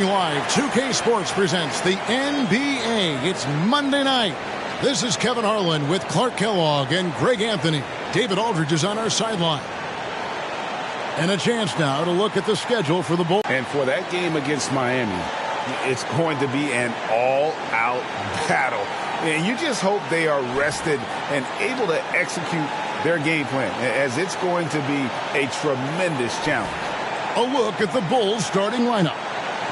Live, 2K Sports presents the NBA. It's Monday night. This is Kevin Harlan with Clark Kellogg and Greg Anthony. David Aldridge is on our sideline. And a chance now to look at the schedule for the Bulls. And for that game against Miami, it's going to be an all-out battle. And you just hope they are rested and able to execute their game plan, as it's going to be a tremendous challenge. A look at the Bulls starting lineup.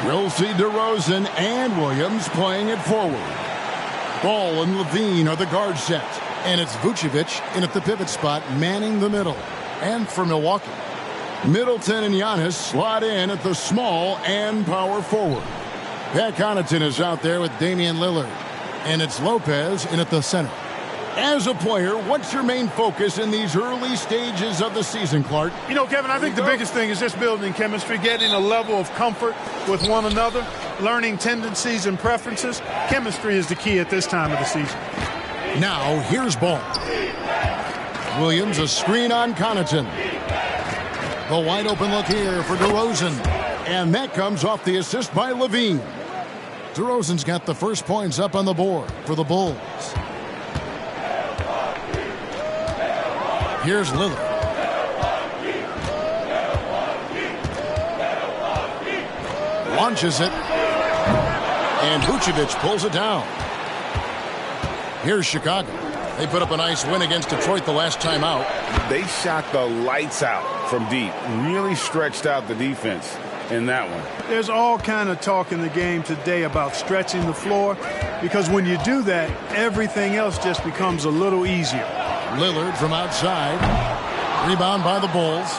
We'll see DeRozan and Williams playing it forward. Ball and Levine are the guard sets, and it's Vucevic in at the pivot spot, manning the middle. And for Milwaukee, Middleton and Giannis slot in at the small and power forward. Pat Connaughton is out there with Damian Lillard, and it's Lopez in at the center. As a player, what's your main focus in these early stages of the season, Clark? You know, Kevin, I think the biggest thing is just building chemistry, getting a level of comfort with one another, learning tendencies and preferences. Chemistry is the key at this time of the season. Now, here's Ball. Williams, a screen on Connaughton. The wide open look here for DeRozan. And that comes off the assist by Levine. DeRozan's got the first points up on the board for the Bulls. Here's Lillard. Launches it. And Vucevic pulls it down. Here's Chicago. They put up a nice win against Detroit the last time out. They shot the lights out from deep. Really stretched out the defense in that one. There's all kind of talk in the game today about stretching the floor, because when you do that, everything else just becomes a little easier. Lillard from outside. Rebound by the Bulls.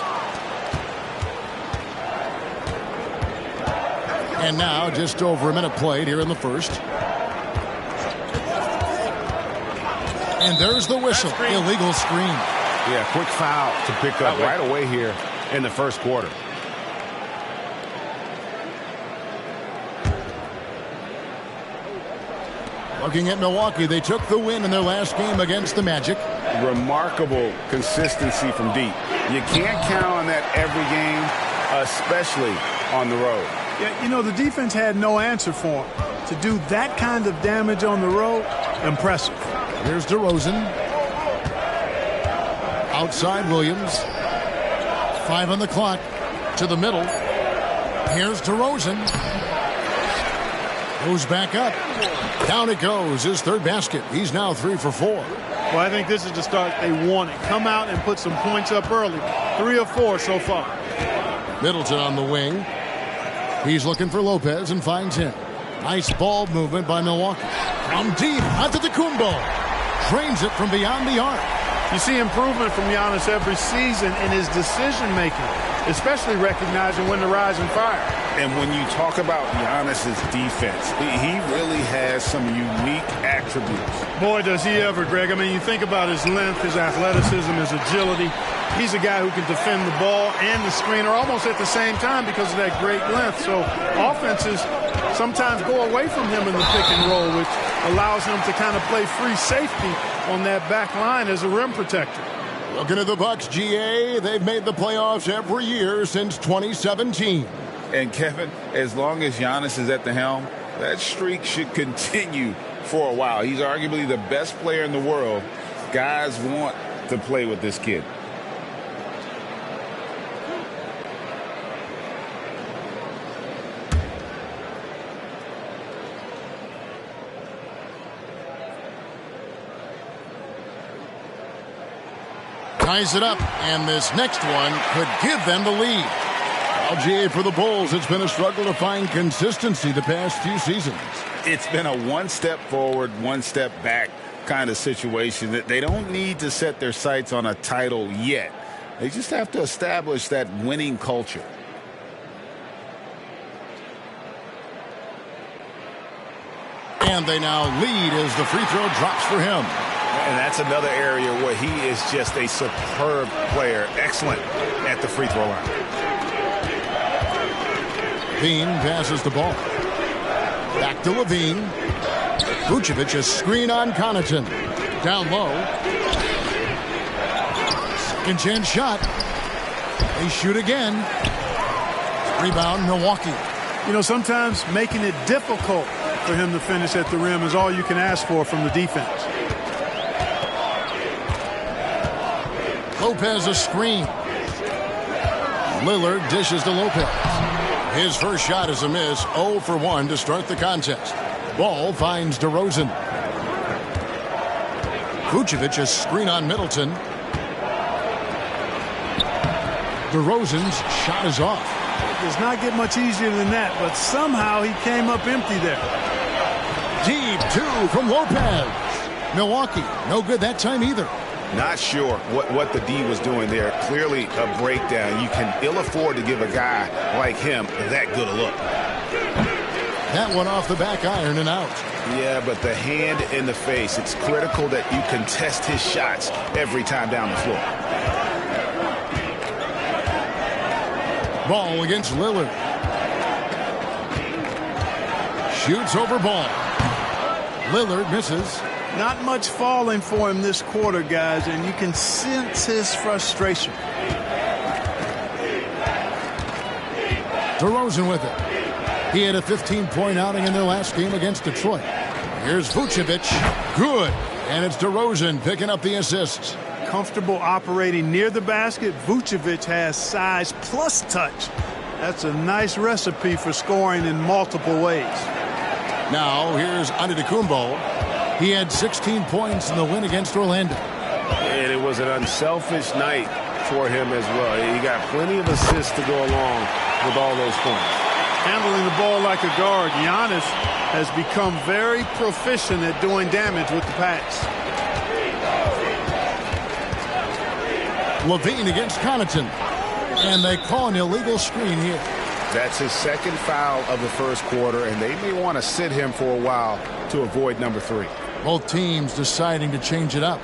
And now just over a minute played here in the first. And there's the whistle. Illegal screen. Yeah, quick foul to pick up right away here in the first quarter. Looking at Milwaukee, they took the win in their last game against the Magic. Remarkable consistency from deep. You can't count on that every game, especially on the road. Yeah, you know, the defense had no answer for him. To do that kind of damage on the road, impressive. Here's DeRozan. Outside Williams. 5 on the clock. To the middle. Here's DeRozan. Goes back up. Down it goes. His third basket. He's now 3 for 4. Well, I think this is the start they wanted. Come out and put some points up early. 3 of 4 so far. Middleton on the wing. He's looking for Lopez and finds him. Nice ball movement by Milwaukee. From deep. Antetokounmpo. Trains it from beyond the arc. You see improvement from Giannis every season in his decision-making, especially recognizing when to rise and fire. And when you talk about Giannis's defense, he really has some unique attributes. Boy, does he ever, Greg. I mean, you think about his length, his athleticism, his agility. He's a guy who can defend the ball and the screener almost at the same time because of that great length. So offenses sometimes go away from him in the pick and roll, which allows him to kind of play free safety on that back line as a rim protector. Looking at the Bucks, GA, they've made the playoffs every year since 2017. And Kevin, as long as Giannis is at the helm, that streak should continue for a while. He's arguably the best player in the world. Guys want to play with this kid. Ties it up, and this next one could give them the lead. GA, for the Bulls, it's been a struggle to find consistency the past few seasons. It's been a one step forward, one step back kind of situation. That they don't need to set their sights on a title yet. They just have to establish that winning culture. And they now lead as the free throw drops for him. And that's another area where he is just a superb player. Excellent at the free throw line. Levine passes the ball. Back to Levine. Vucevic, a screen on Connaughton. Down low. Second chance shot. They shoot again. Rebound Milwaukee. You know, sometimes making it difficult for him to finish at the rim is all you can ask for from the defense. Lopez a screen. Lillard dishes to Lopez. His first shot is a miss. 0 for 1 to start the contest. Ball finds DeRozan. Vucevic a screen on Middleton. DeRozan's shot is off. It does not get much easier than that, but somehow he came up empty there. Deep 2 from Lopez. Milwaukee, no good that time either. Not sure what the D was doing there. Clearly a breakdown. You can ill afford to give a guy like him that good a look. That one off the back iron and out. Yeah, but the hand in the face. It's critical that you contest his shots every time down the floor. Ball against Lillard. Shoots over Ball. Lillard misses. Not much falling for him this quarter, guys, and you can sense his frustration. DeRozan with it. He had a 15-point outing in their last game against Detroit. Here's Vucevic. Good. And it's DeRozan picking up the assists. Comfortable operating near the basket. Vucevic has size plus touch. That's a nice recipe for scoring in multiple ways. Now here's Antetokounmpo. He had 16 points in the win against Orlando. And it was an unselfish night for him as well. He got plenty of assists to go along with all those points. Handling the ball like a guard, Giannis has become very proficient at doing damage with the pass. Levine against Connaughton. And they call an illegal screen here. That's his second foul of the first quarter, and they may want to sit him for a while to avoid number 3. Both teams deciding to change it up.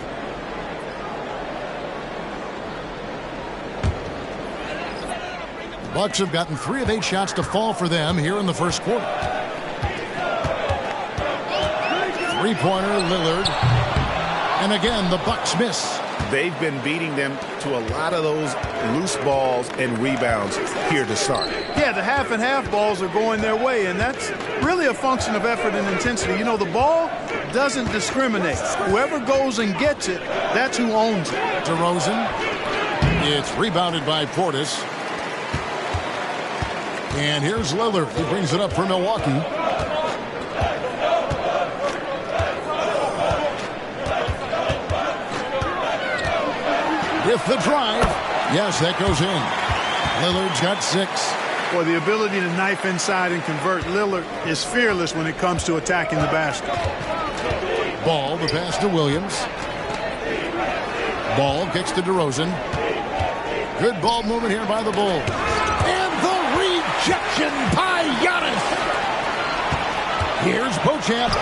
The Bucks have gotten 3 of 8 shots to fall for them here in the first quarter. Three-pointer, Lillard. And again, the Bucks miss. They've been beating them to a lot of those loose balls and rebounds here to start. Yeah, the half and half balls are going their way, and that's really a function of effort and intensity. You know, the ball doesn't discriminate. Whoever goes and gets it, that's who owns it. DeRozan. It's rebounded by Portis. And here's Lillard. He brings it up for Milwaukee. With the drive. Yes, that goes in. Lillard's got 6. Boy, the ability to knife inside and convert. Lillard is fearless when it comes to attacking the basket. Ball, the pass to Williams. Ball kicks to DeRozan. Good ball movement here by the Bulls. And the rejection by Giannis. Here's Beauchamp.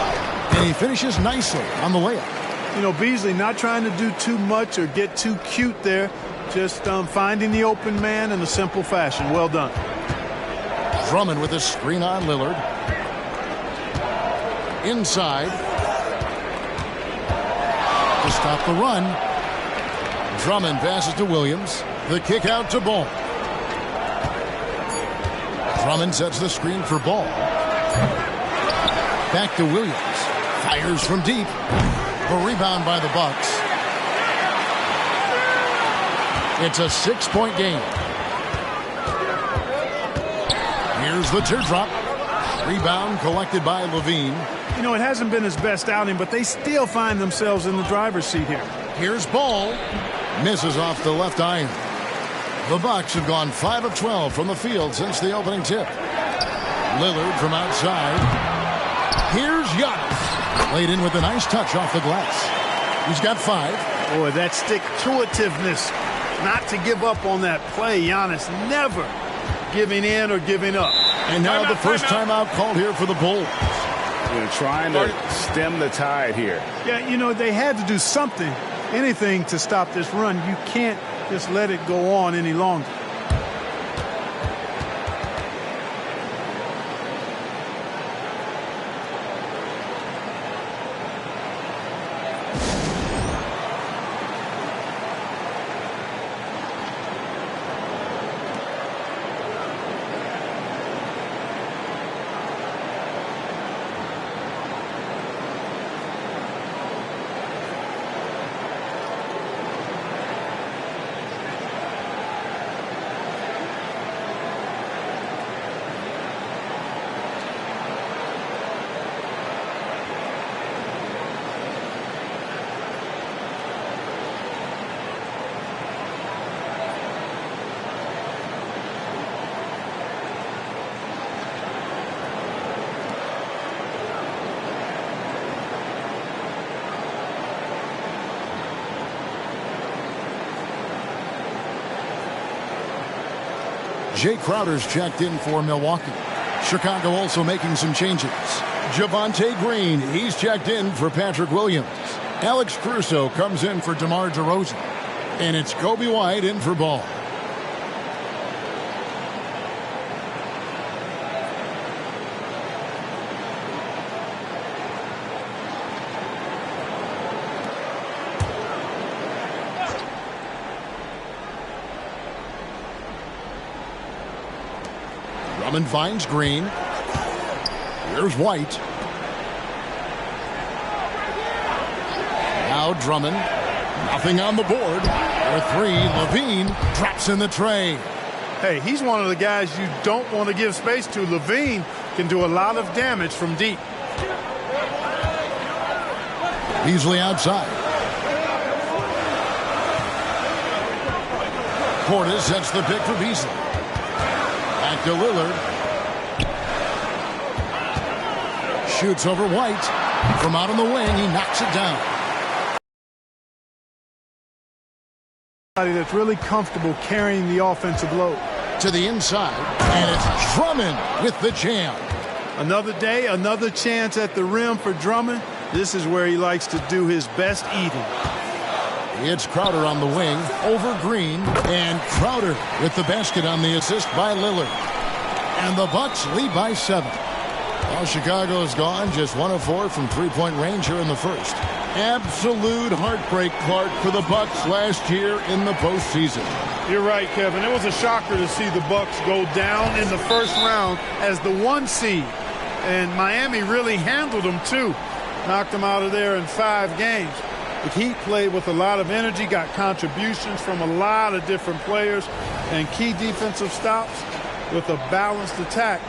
And he finishes nicely on the layup. You know, Beasley not trying to do too much or get too cute there. Just finding the open man in a simple fashion. Well done. Drummond with a screen on Lillard. Inside. To stop the run. Drummond passes to Williams. The kick out to Ball. Drummond sets the screen for Ball. Back to Williams. Fires from deep. A rebound by the Bucks. It's a 6-point game. Here's the teardrop. Rebound collected by Levine. You know, it hasn't been his best outing, but they still find themselves in the driver's seat here. Here's Ball. Misses off the left iron. The Bucks have gone 5 of 12 from the field since the opening tip. Lillard from outside. Here's Giannis. Laid in with a nice touch off the glass. He's got 5. Boy, that stick-to-itiveness. Not to give up on that play. Giannis never giving in or giving up. And now the first timeout called here for the Bulls. They're trying to stem the tide here. Yeah, you know, they had to do something, anything to stop this run. You can't just let it go on any longer. Jay Crowder's checked in for Milwaukee. Chicago also making some changes. Javonte Green, he's checked in for Patrick Williams. Alex Caruso comes in for DeMar DeRozan. And it's Kobe White in for Ball. Drummond finds Green. Here's White. Now Drummond. Nothing on the board. For three, Levine drops in the tray. Hey, he's one of the guys you don't want to give space to. Levine can do a lot of damage from deep. Beasley outside. Portis sets the pick for Beasley. Back to Lillard. Shoots over White. From out on the wing, he knocks it down. That's really comfortable carrying the offensive load. To the inside, and it's Drummond with the jam. Another day, another chance at the rim for Drummond. This is where he likes to do his best eating. It's Crowder on the wing, over Green, and Crowder with the basket on the assist by Lillard. And the Bucks lead by 7. Well, Chicago's gone just 1 of 4 from three-point range here in the first. Absolute heartbreak, Clark, for the Bucks last year in the postseason. You're right, Kevin. It was a shocker to see the Bucks go down in the first round as the 1 seed. And Miami really handled them, too. Knocked them out of there in 5 games. The Heat played with a lot of energy, got contributions from a lot of different players, and key defensive stops with a balanced attack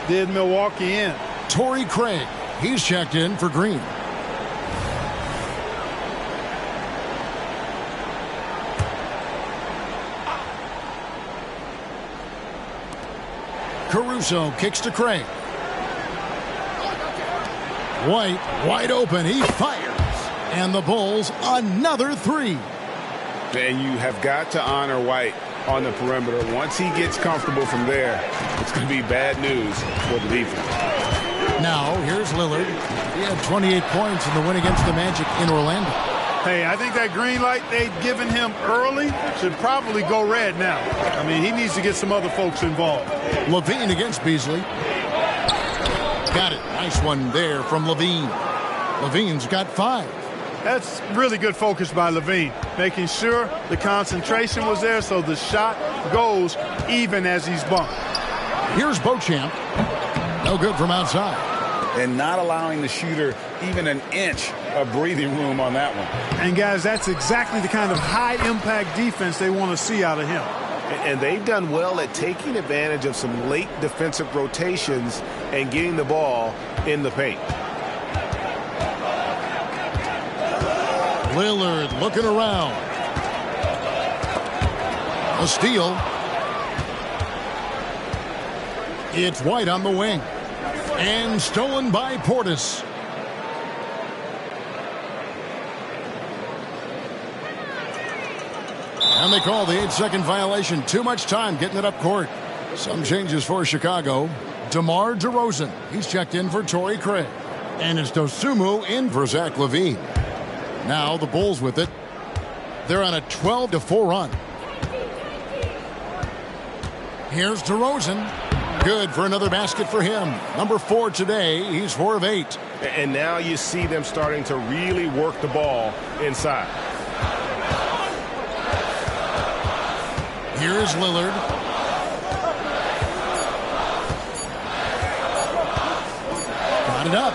did Milwaukee in. Torrey Craig, he's checked in for Green. Caruso kicks to Craig. White wide open. He fires. And the Bulls another 3. And you have got to honor White on the perimeter. Once he gets comfortable from there, it's going to be bad news for the defense. Now, here's Lillard. He had 28 points in the win against the Magic in Orlando. Hey, I think that green light they'd given him early should probably go red now. I mean, he needs to get some other folks involved. Levine against Beasley. Got it. Nice one there from Levine. Levine's got 5. That's really good focus by Levine, making sure the concentration was there so the shot goes even as he's bumped. Here's Beauchamp. No good from outside. And not allowing the shooter even an inch of breathing room on that one. And, guys, that's exactly the kind of high-impact defense they want to see out of him. And they've done well at taking advantage of some late defensive rotations and getting the ball in the paint. Lillard looking around. A steal. It's White on the wing. And stolen by Portis. And they call the 8-second violation. Too much time getting it up court. Some changes for Chicago. DeMar DeRozan. He's checked in for Torrey Craig. And it's Dosunmu in for Zach LaVine. Now the Bulls with it. They're on a 12-4 run. Here's DeRozan. Good for another basket for him. Number 4 today. He's 4 of 8. And now you see them starting to really work the ball inside. Here's Lillard. Got it up.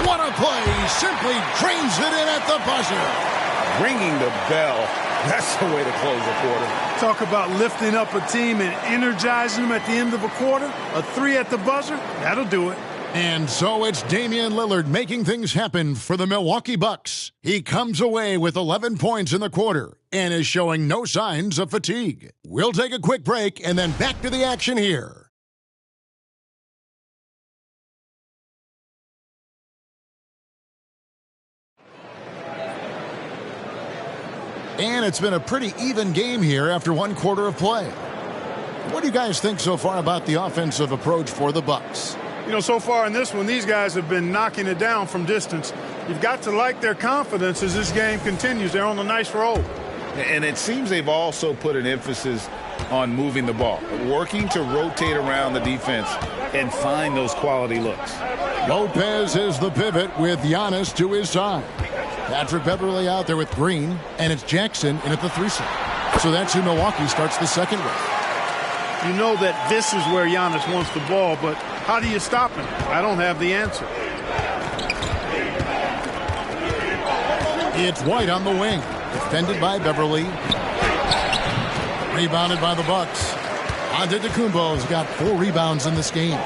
What a play. Simply drains it in at the buzzer. Ringing the bell. That's the way to close a quarter. Talk about lifting up a team and energizing them at the end of a quarter. A 3 at the buzzer, that'll do it. And so it's Damian Lillard making things happen for the Milwaukee Bucks. He comes away with 11 points in the quarter and is showing no signs of fatigue. We'll take a quick break and then back to the action here. And it's been a pretty even game here after 1 quarter of play. What do you guys think so far about the offensive approach for the Bucks? You know, so far in this one, these guys have been knocking it down from distance. You've got to like their confidence as this game continues. They're on a nice roll. And it seems they've also put an emphasis on moving the ball, working to rotate around the defense and find those quality looks. Lopez is the pivot with Giannis to his side. Patrick Beverley out there with Green, and it's Jackson in at the 3 slot. So that's who Milwaukee starts the second with. You know that this is where Giannis wants the ball, but how do you stop him? I don't have the answer. It's White on the wing. Defended by Beverley. Rebounded by the Bucks. Antetokounmpo's got 4 rebounds in this game.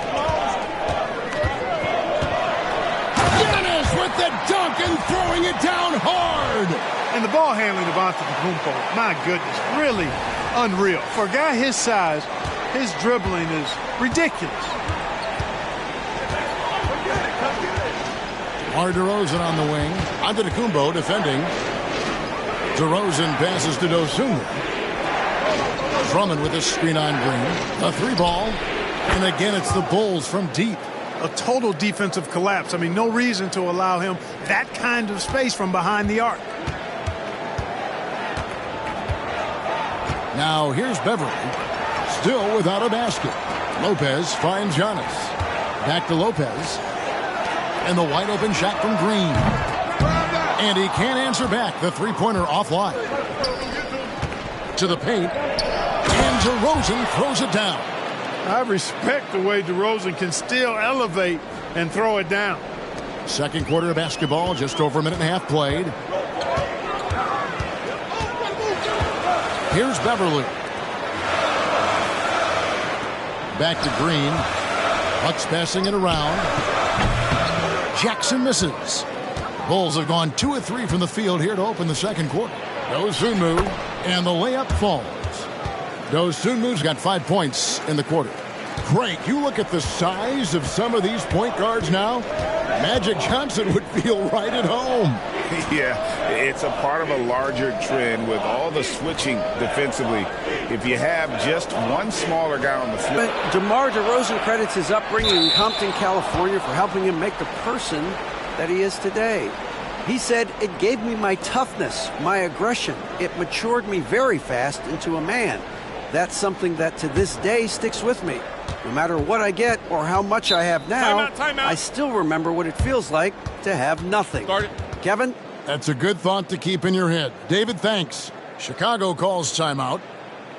Giannis with the dunk and throwing it down hard. And the ball handling of Antetokounmpo, my goodness, really unreal. For a guy his size, his dribbling is ridiculous. DeRozan on the wing. Antetokounmpo defending. DeRozan passes to Dosunmu. Drummond with a screen on Green. A 3-ball. And again, it's the Bulls from deep. A total defensive collapse. I mean, no reason to allow him that kind of space from behind the arc. Now here's Beverley. Still without a basket. Lopez finds Giannis. Back to Lopez. And the wide open shot from Green. And he can't answer back. The 3-pointer offline. To the paint. And DeRozan throws it down. I respect the way DeRozan can still elevate and throw it down. Second quarter of basketball, just over a minute and a half played. Here's Beverley. Back to Green. Bucks passing it around. Jackson misses. Bulls have gone 2 of 3 from the field here to open the second quarter. Dosunmu, and the layup falls. Dosunmu's got 5 points in the quarter. Craig, you look at the size of some of these point guards now. Magic Johnson would feel right at home. Yeah, it's a part of a larger trend with all the switching defensively. If you have just one smaller guy on the floor. DeMar DeRozan credits his upbringing in Compton, California for helping him make the person that he is today. He said, "It gave me my toughness, my aggression. It matured me very fast into a man. That's something that to this day sticks with me. No matter what I get or how much I have now, Timeout. I still remember what it feels like to have nothing." Kevin? That's a good thought to keep in your head. David, thanks. Chicago calls timeout.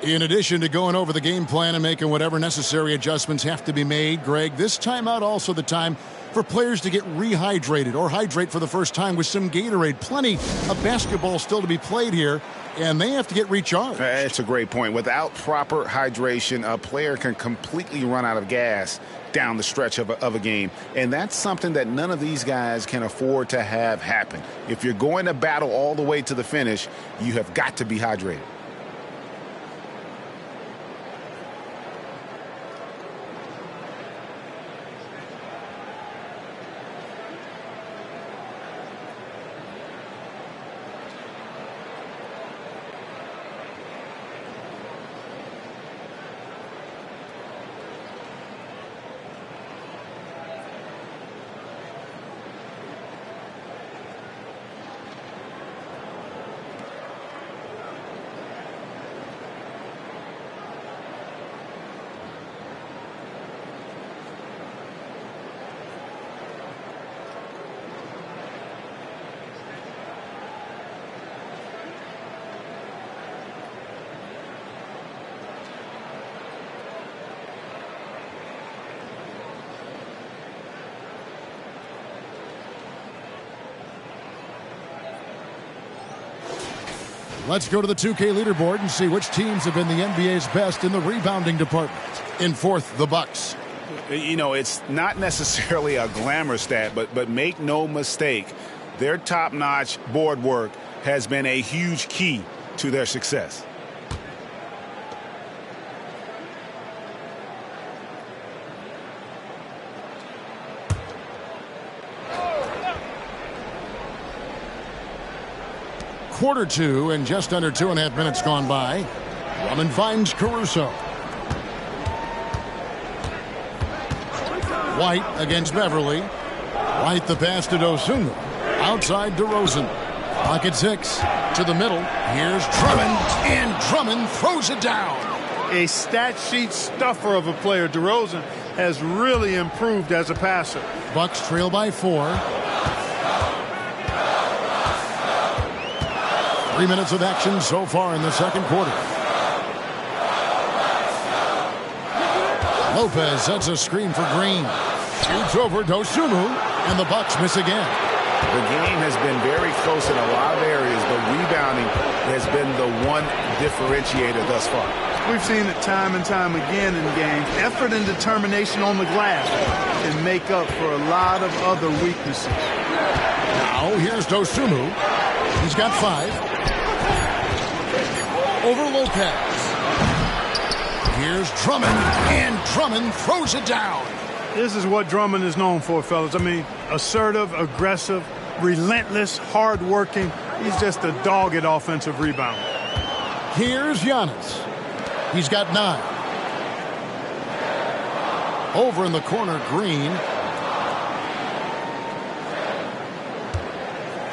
In addition to going over the game plan and making whatever necessary adjustments have to be made, Greg, this timeout also the time for players to get rehydrated or hydrate for the first time with some Gatorade. Plenty of basketball still to be played here, and they have to get recharged. That's a great point. Without proper hydration, a player can completely run out of gas down the stretch of a game. And that's something that none of these guys can afford to have happen. If you're going to battle all the way to the finish, you have got to be hydrated. Let's go to the 2K leaderboard and see which teams have been the NBA's best in the rebounding department. In fourth, the Bucks. You know, it's not necessarily a glamour stat, but make no mistake, their top-notch board work has been a huge key to their success. Quarter 2 and just under 2.5 minutes gone by. Drummond finds Caruso. White against Beverly. White the pass to Dosunmu. Outside DeRozan. Pocket 6 to the middle. Here's Drummond, and Drummond throws it down. A stat sheet stuffer of a player. DeRozan has really improved as a passer. Bucks trail by 4. 3 minutes of action so far in the second quarter. Lopez sets a screen for Green. Shoots over Dosunmu, and the Bucks miss again. The game has been very close in a lot of areas, but rebounding has been the one differentiator thus far. We've seen it time and time again in games. Effort and determination on the glass can make up for a lot of other weaknesses. Now here's Dosunmu. He's got 5. Over Lopez. Here's Drummond, and Drummond throws it down. This is what Drummond is known for, fellas. I mean, assertive, aggressive, relentless, hard-working. He's just a dogged offensive rebounder. Here's Giannis. He's got 9. Over in the corner, Green.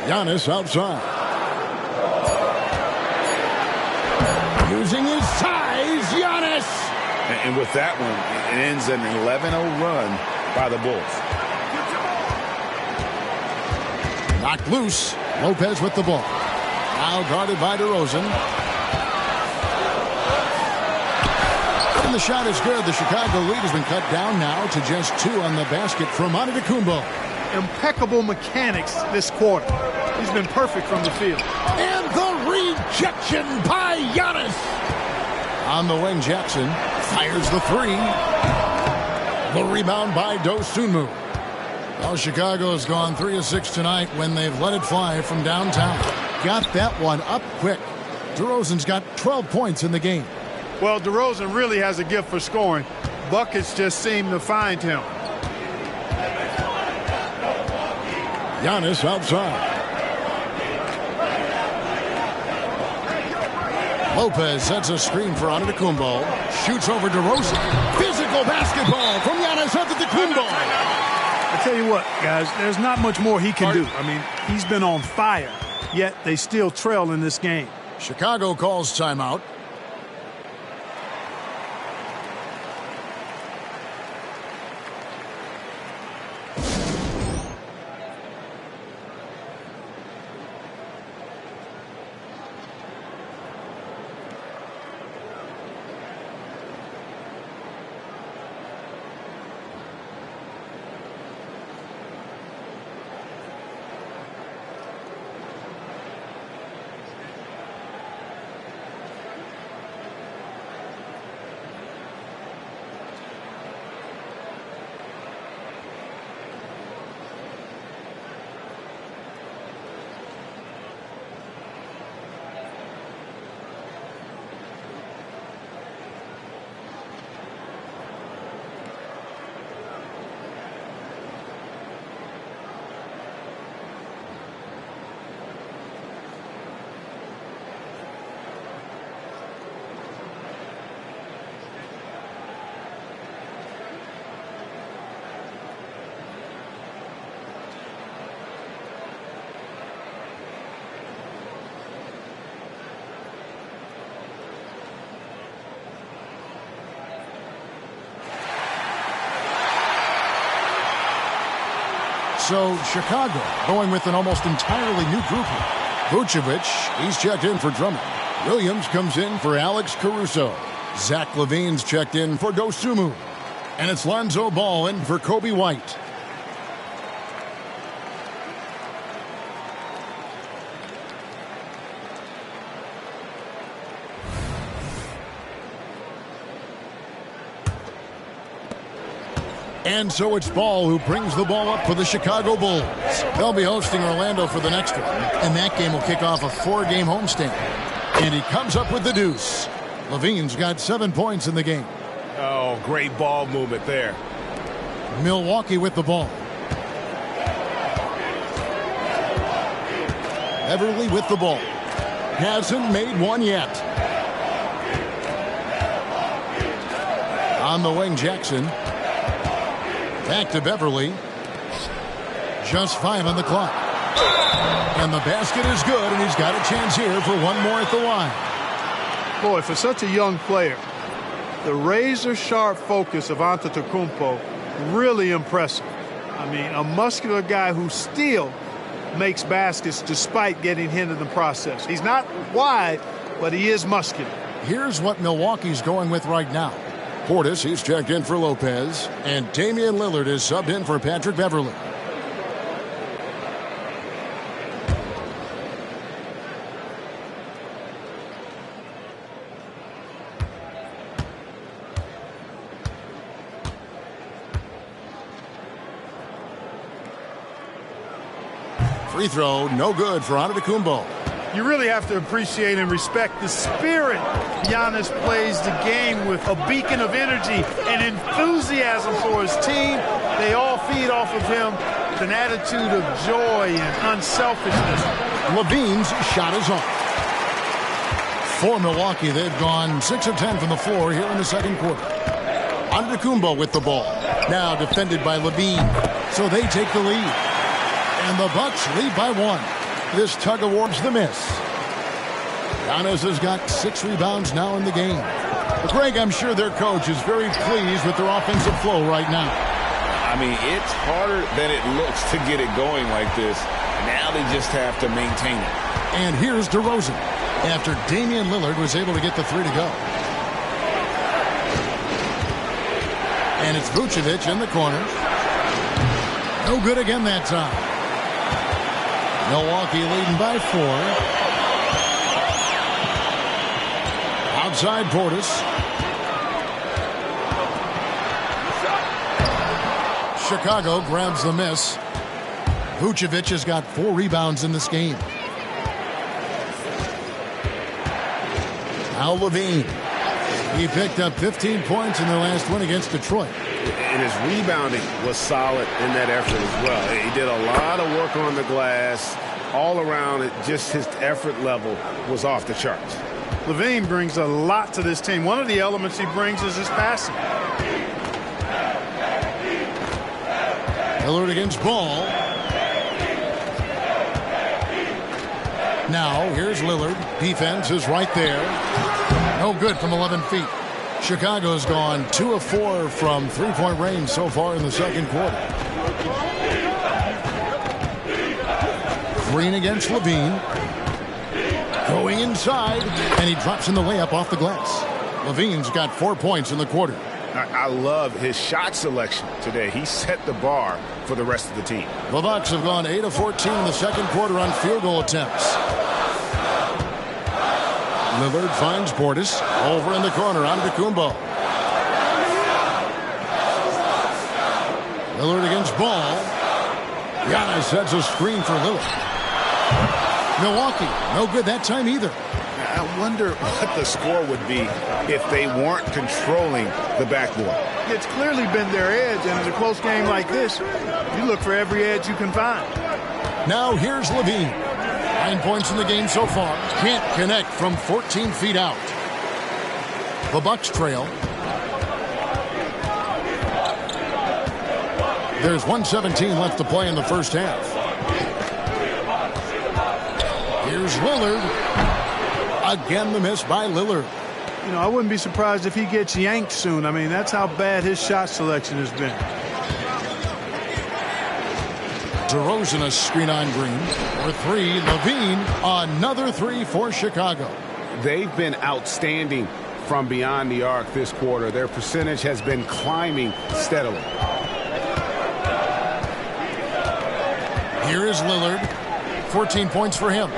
Giannis outside. Using his size, Giannis. And with that one, it ends an 11-0 run by the Bulls. Knocked loose. Lopez with the ball. Now guarded by DeRozan. And the shot is good. The Chicago lead has been cut down now to just 2 on the basket from Antetokounmpo. Impeccable mechanics this quarter. He's been perfect from the field. And the rejection by Giannis. On the wing, Jackson fires the 3. The rebound by Dosunmu. Well, Chicago has gone 3 of 6 tonight when they've let it fly from downtown. Got that one up quick. DeRozan's got 12 points in the game. Well, DeRozan really has a gift for scoring. Buckets just seem to find him. Giannis outside. Lopez sets a screen for Antetokounmpo. Shoots over DeRozan. Physical basketball from Giannis Antetokounmpo. I tell you what, guys, there's not much more he can do. I mean, he's been on fire, yet they still trail in this game. Chicago calls timeout. So Chicago going with an almost entirely new group here. Vucevic, he's checked in for Drummond. Williams comes in for Alex Caruso. Zach LaVine's checked in for Dosunmu. And it's Lonzo Ball in for Kobe White. And so it's Ball who brings the ball up for the Chicago Bulls. They'll be hosting Orlando for the next one, and that game will kick off a 4-game homestand. And he comes up with the deuce. LaVine's got 7 points in the game. Oh, great ball movement there. Milwaukee with the ball. Beverly with the ball. Hasn't made one yet. On the wing, Jackson. Back to Beverly. Just 5 on the clock. And the basket is good, and he's got a chance here for one more at the line. Boy, for such a young player, the razor-sharp focus of Antetokounmpo, really impressive. I mean, a muscular guy who still makes baskets despite getting hit in the process. He's not wide, but he is muscular. Here's what Milwaukee's going with right now. Portis, he's checked in for Lopez, and Damian Lillard is subbed in for Patrick Beverly. Free throw, no good for Antetokounmpo. You really have to appreciate and respect the spirit Giannis plays the game with, a beacon of energy and enthusiasm for his team. They all feed off of him with an attitude of joy and unselfishness. Levine's shot is off. For Milwaukee, they've gone 6 of 10 from the floor here in the second quarter. Antetokounmpo with the ball. Now defended by Levine. So they take the lead. And the Bucks lead by 1. This tug of war's the miss. Giannis has got 6 rebounds now in the game. But Greg, I'm sure their coach is very pleased with their offensive flow right now. I mean, it's harder than it looks to get it going like this. Now they just have to maintain it. And here's DeRozan after Damian Lillard was able to get the 3 to go. And it's Vucevic in the corner. No good again that time. Milwaukee leading by 4. Outside Portis. Chicago grabs the miss. Vucevic has got 4 rebounds in this game. Now Levine. He picked up 15 points in their last win against Detroit. And his rebounding was solid in that effort as well. He did a lot of work on the glass. All around it, just his effort level was off the charts. Levine brings a lot to this team. One of the elements he brings is his passing. Lillard against Ball. Now, here's Lillard. Defense is right there. No good from 11 feet. Chicago's gone 2 of 4 from three-point range so far in the second quarter. Green against Levine. Going inside, and he drops in the layup off the glass. Levine's got 4 points in the quarter. I love his shot selection today. He set the bar for the rest of the team. The Bucks have gone 8 of 14 in the second quarter on field goal attempts. Lillard finds Portis over in the corner. Antetokounmpo. Lillard against Ball. Giannis sets a screen for Lillard. Milwaukee, no good that time either. I wonder what the score would be if they weren't controlling the backboard. It's clearly been their edge, and in a close game like this, you look for every edge you can find. Now here's Levine. 9 points in the game so far. Can't connect from 14 feet out. The Bucks trail. There's 1:17 left to play in the first half. Here's Lillard. Again, the miss by Lillard. You know, I wouldn't be surprised if he gets yanked soon. I mean, that's how bad his shot selection has been. DeRozan a screen on Green. For 3, Levine, another 3 for Chicago. They've been outstanding from beyond the arc this quarter. Their percentage has been climbing steadily. Here is Lillard. 14 points for him.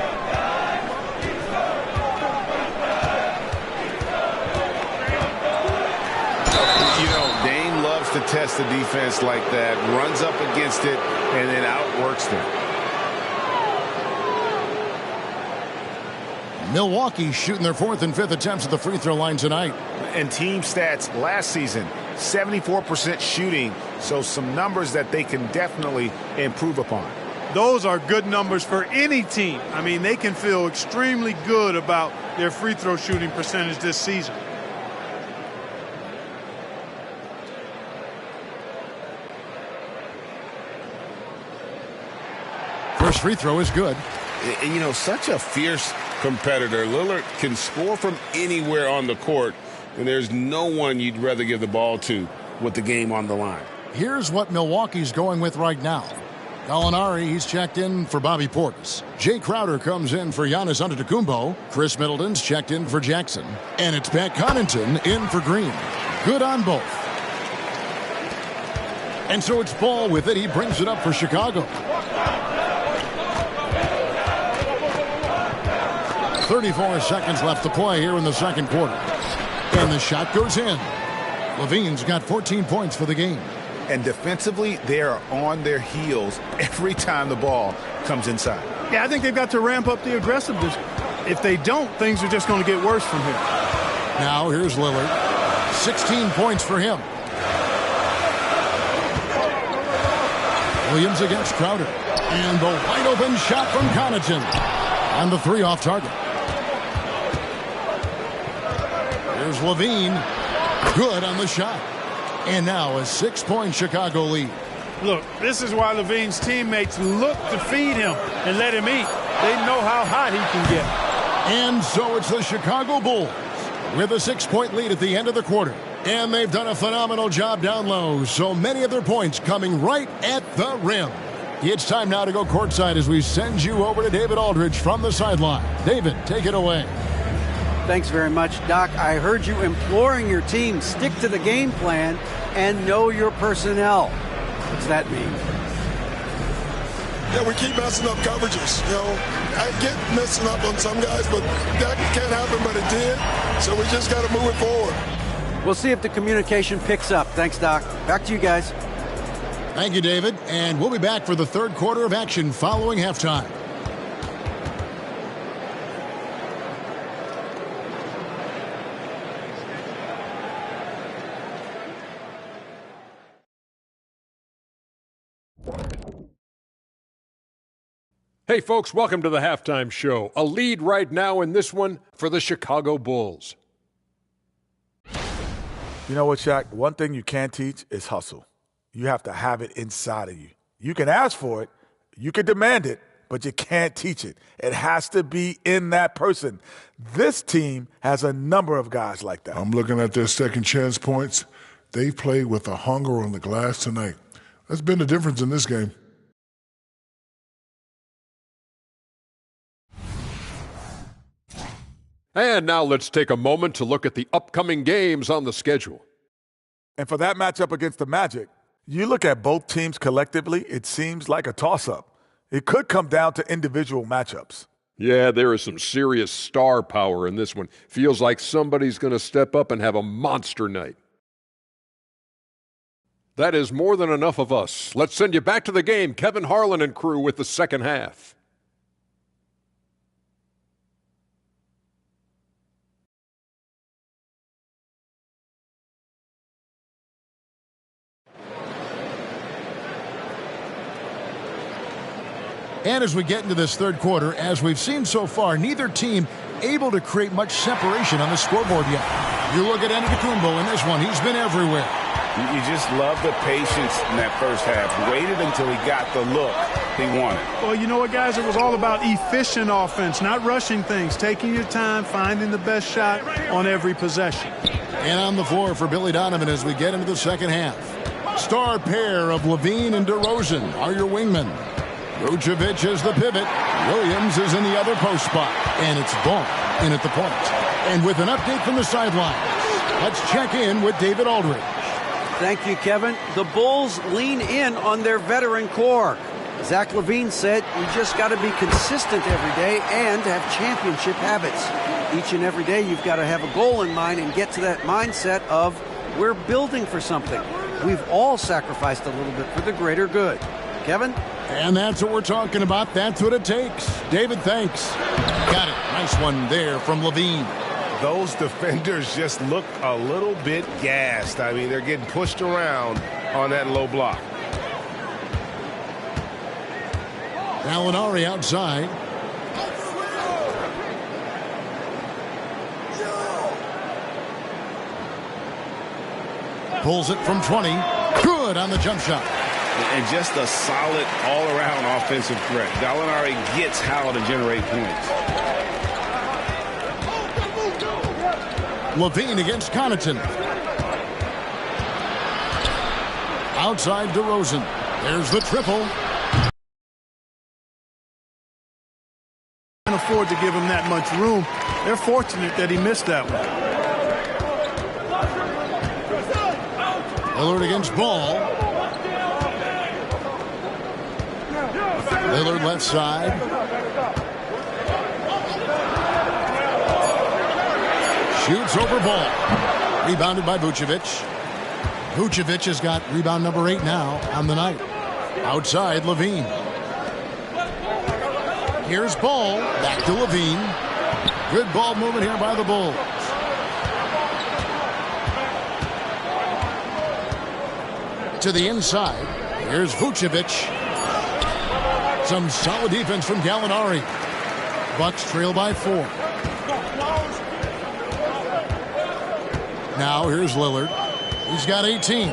You know, Dame loves to test the defense like that, runs up against it, and then outworks them. Milwaukee shooting their 4th and 5th attempts at the free throw line tonight. And team stats last season, 74% shooting, so some numbers that they can definitely improve upon. Those are good numbers for any team. I mean, they can feel extremely good about their free throw shooting percentage this season. First free throw is good. And, you know, such a fierce competitor. Lillard can score from anywhere on the court, and there's no one you'd rather give the ball to with the game on the line. Here's what Milwaukee's going with right now. Gallinari, he's checked in for Bobby Portis. Jay Crowder comes in for Giannis Antetokounmpo. Chris Middleton's checked in for Jackson. And it's Pat Connaughton in for Green. Good on both. And so it's Ball with it. He brings it up for Chicago. 34 seconds left to play here in the second quarter. And the shot goes in. Levine's got 14 points for the game. And defensively, they are on their heels every time the ball comes inside. Yeah, I think they've got to ramp up the aggressiveness. If they don't, things are just going to get worse from here. Now here's Lillard. 16 points for him. Williams against Crowder. And the wide open shot from Connaughton. And the three off target. Here's Levine. Good on the shot. And now a 6-point Chicago lead. Look, this is why Levine's teammates look to feed him and let him eat. They know how hot he can get. And so it's the Chicago Bulls with a 6-point lead at the end of the quarter. And they've done a phenomenal job down low. So many of their points coming right at the rim. It's time now to go courtside as we send you over to David Aldridge from the sideline. David, take it away. Thanks very much, Doc. I heard you imploring your team, stick to the game plan and know your personnel. What's that mean? Yeah, we keep messing up coverages. You know, I get messing up on some guys, but that can't happen, but it did. So we just got to move it forward. We'll see if the communication picks up. Thanks, Doc. Back to you guys. Thank you, David. And we'll be back for the third quarter of action following halftime. Hey, folks, welcome to the halftime show. A lead right now in this one for the Chicago Bulls. You know what, Shaq? One thing you can't teach is hustle. You have to have it inside of you. You can ask for it, you can demand it, but you can't teach it. It has to be in that person. This team has a number of guys like that. I'm looking at their second chance points. They played with a hunger on the glass tonight. That's been the difference in this game. And now let's take a moment to look at the upcoming games on the schedule. And for that matchup against the Magic, you look at both teams collectively, it seems like a toss-up. It could come down to individual matchups. Yeah, there is some serious star power in this one. Feels like somebody's going to step up and have a monster night. That is more than enough of us. Let's send you back to the game. Kevin Harlan and crew with the second half. And as we get into this third quarter, as we've seen so far, neither team able to create much separation on the scoreboard yet. You look at Antetokounmpo in this one. He's been everywhere. You just love the patience in that first half. Waited until he got the look he wanted. Well, you know what, guys? It was all about efficient offense, not rushing things, taking your time, finding the best shot on every possession. And on the floor for Billy Donovan as we get into the second half. Star pair of Levine and DeRozan are your wingmen. Vucevic is the pivot. Williams is in the other post spot. And it's Ball in at the point. And with an update from the sidelines, let's check in with David Aldridge. Thank you, Kevin. The Bulls lean in on their veteran core. Zach LaVine said, you just got to be consistent every day and have championship habits. Each and every day you've got to have a goal in mind and get to that mindset of we're building for something. We've all sacrificed a little bit for the greater good. Kevin? And that's what we're talking about. That's what it takes. David, thanks. Got it. Nice one there from Levine. Those defenders just look a little bit gassed. I mean, they're getting pushed around on that low block. Gallinari outside. Pulls it from 20. Good on the jump shot. and just a solid all-around offensive threat. Gallinari gets how to generate points. Levine against Connaughton. Outside DeRozan. There's the triple. Can't afford to give him that much room. They're fortunate that he missed that one. Lillard against Ball. Lillard left side. Shoots over Ball. Rebounded by Vucevic. Vucevic has got rebound number 8 now on the night. Outside Levine. Here's Ball. Back to Levine. Good ball movement here by the Bulls. To the inside. Here's Vucevic. Some solid defense from Gallinari. Bucks trail by 4. Now here's Lillard. He's got 18.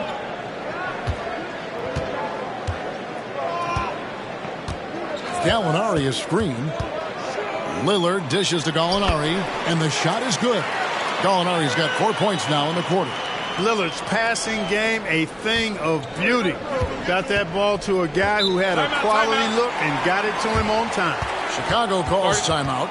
Gallinari is screened. Lillard dishes to Gallinari, and the shot is good. Gallinari's got 4 points now in the quarter. Lillard's passing game, a thing of beauty. Got that ball to a guy who had a quality look and got it to him on time. Chicago calls timeout.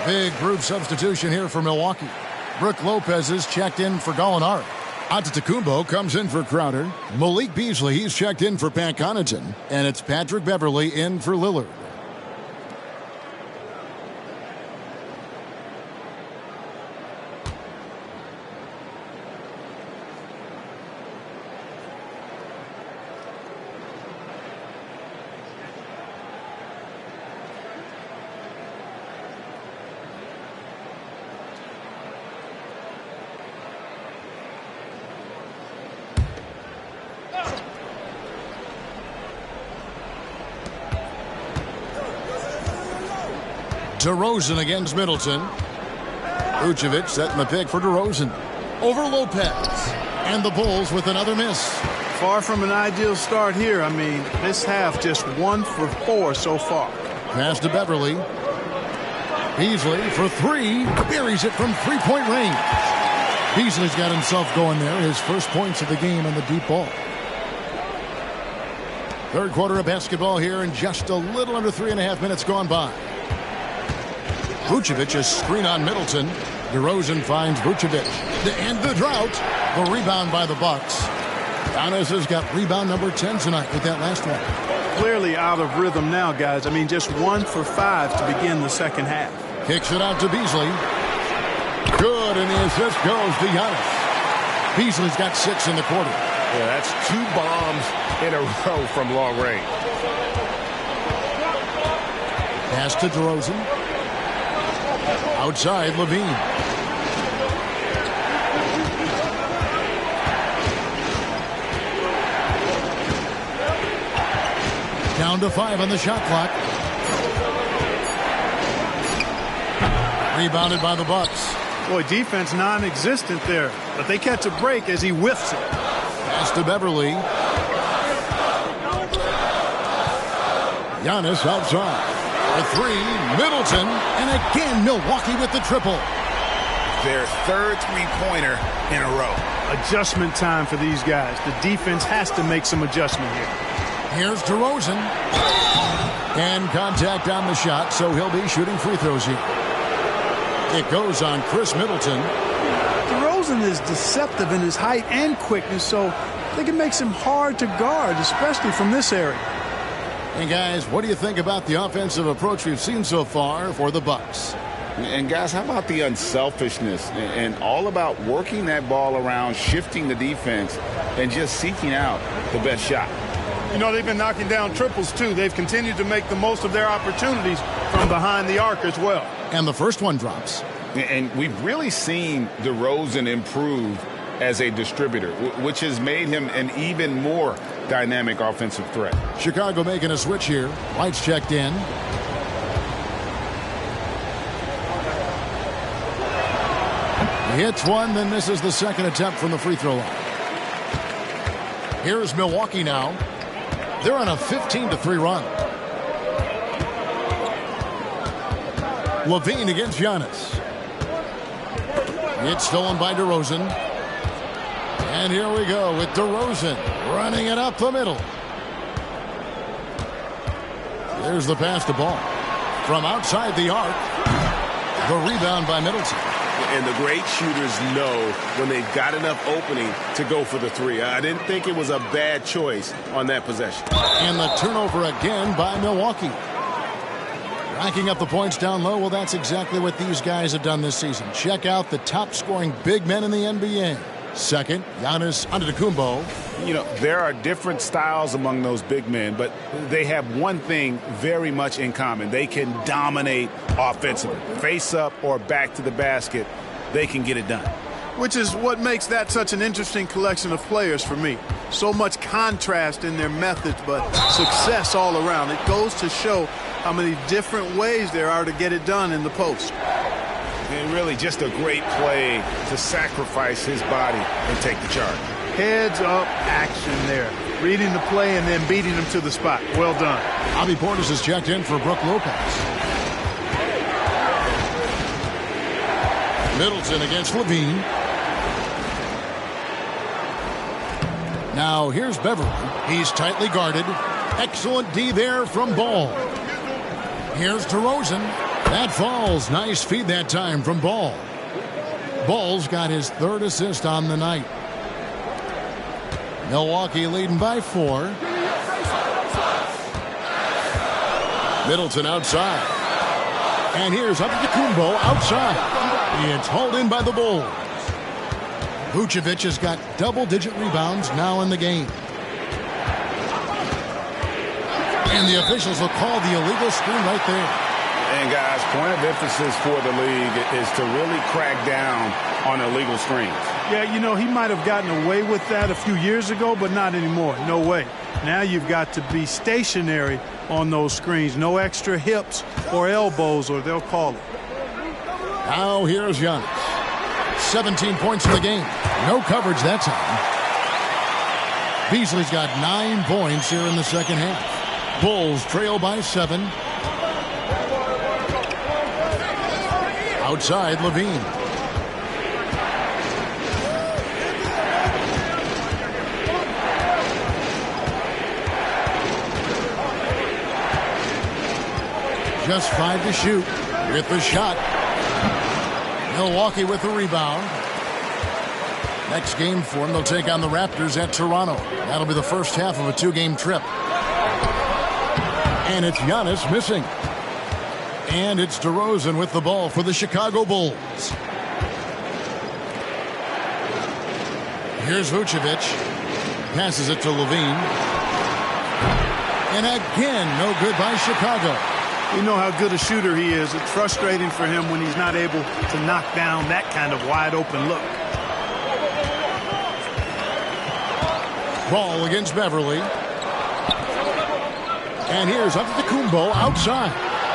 Big group substitution here for Milwaukee. Brook Lopez is checked in for Gallinari. Antetokounmpo comes in for Crowder. Malik Beasley, he's checked in for Pat Connaughton. And it's Patrick Beverley in for Lillard. DeRozan against Middleton. Vucevic setting the pick for DeRozan. Over Lopez. And the Bulls with another miss. Far from an ideal start here. I mean, this half just 1 for 4 so far. Pass to Beverley. Beasley for 3. Buries it from 3-point range. Beasley's got himself going there. His first points of the game on the deep ball. Third quarter of basketball here, and just a little under 3.5 minutes gone by. Vucevic is screen on Middleton. DeRozan finds Vucevic to end the drought. The rebound by the Bucks. Giannis has got rebound number 10 tonight with that last one. Clearly out of rhythm now, guys. I mean, just 1 for 5 to begin the second half. Kicks it out to Beasley. Good, and the assist goes to Giannis. Beasley's got 6 in the quarter. Yeah, that's 2 bombs in a row from long range. Pass to DeRozan. Outside Levine. Down to 5 on the shot clock. Rebounded by the Bucks. Boy, defense non-existent there, but they catch a break as he whiffs it. Pass to Beverley. Giannis outside. The 3, Middleton, and again Milwaukee with the triple. Their third three-pointer in a row. Adjustment time for these guys. The defense has to make some adjustment here. Here's DeRozan. And contact on the shot, so he'll be shooting free throws here. It goes on Chris Middleton. DeRozan is deceptive in his height and quickness, so I think it makes him hard to guard, especially from this area. And guys, what do you think about the offensive approach we've seen so far for the Bucks? And guys, how about the unselfishness and all about working that ball around, shifting the defense, and just seeking out the best shot? You know, they've been knocking down triples, too. They've continued to make the most of their opportunities from behind the arc as well. And the first one drops. And we've really seen DeRozan improve as a distributor, which has made him an even more dynamic offensive threat. Chicago making a switch here. Lights checked in. He hits one, then misses the second attempt from the free throw line. Here's Milwaukee now. They're on a 15-3 run. Levine against Giannis. It's stolen by DeRozan. And here we go with DeRozan running it up the middle. There's the pass to Ball. From outside the arc, the rebound by Middleton. And the great shooters know when they've got enough opening to go for the three. I didn't think it was a bad choice on that possession. And the turnover again by Milwaukee. Racking up the points down low. Well, that's exactly what these guys have done this season. Check out the top-scoring big men in the NBA. Second, Giannis Antetokounmpo. You know, there are different styles among those big men, but they have one thing very much in common. They can dominate offensively. Face up or back to the basket, they can get it done. Which is what makes that such an interesting collection of players for me. So much contrast in their methods, but success all around. It goes to show how many different ways there are to get it done in the post. And really just a great play to sacrifice his body and take the charge. Heads up action there. Reading the play and then beating him to the spot. Well done. Bobby Portis is checked in for Brook Lopez. Middleton against Levine. Now here's Beverly. He's tightly guarded. Excellent D there from Ball. Here's DeRozan. That falls. Nice feed that time from Ball. Ball's got his third assist on the night. Milwaukee leading by 4. Middleton outside. And here's Antetokounmpo outside. It's hauled in by the Bulls. Vucevic has got double-digit rebounds now in the game. And the officials will call the illegal screen right there. And guys, point of emphasis for the league is to really crack down on illegal screens. Yeah, you know, he might have gotten away with that a few years ago, but not anymore. No way. Now you've got to be stationary on those screens. No extra hips or elbows, or they'll call it. Now here's Giannis. 17 points in the game. No coverage that time. Beasley's got 9 points here in the second half. Bulls trail by 7. Outside, Levine. Just 5 to shoot with the shot. Milwaukee with the rebound. Next game for them, they'll take on the Raptors at Toronto. That'll be the first half of a 2-game trip. And it's Giannis missing. And it's DeRozan with the ball for the Chicago Bulls. Here's Vucevic. Passes it to Levine. And again, no good by Chicago. You know how good a shooter he is. It's frustrating for him when he's not able to knock down that kind of wide-open look. Ball against Beverly. And here's Antetokounmpo outside.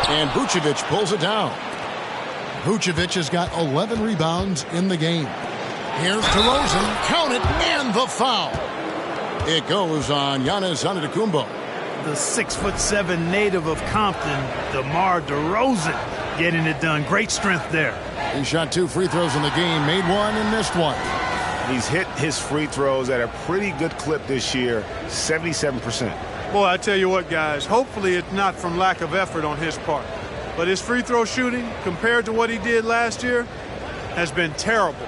And Vucevic pulls it down. Vucevic has got 11 rebounds in the game. Here's DeRozan. Count it, and the foul. It goes on Giannis Antetokounmpo. The 6'7" native of Compton, DeMar DeRozan, getting it done. Great strength there. He shot 2 free throws in the game, made 1 and missed 1. He's hit his free throws at a pretty good clip this year, 77%. Boy, I tell you what, guys, hopefully it's not from lack of effort on his part. but his free throw shooting compared to what he did last year has been terrible.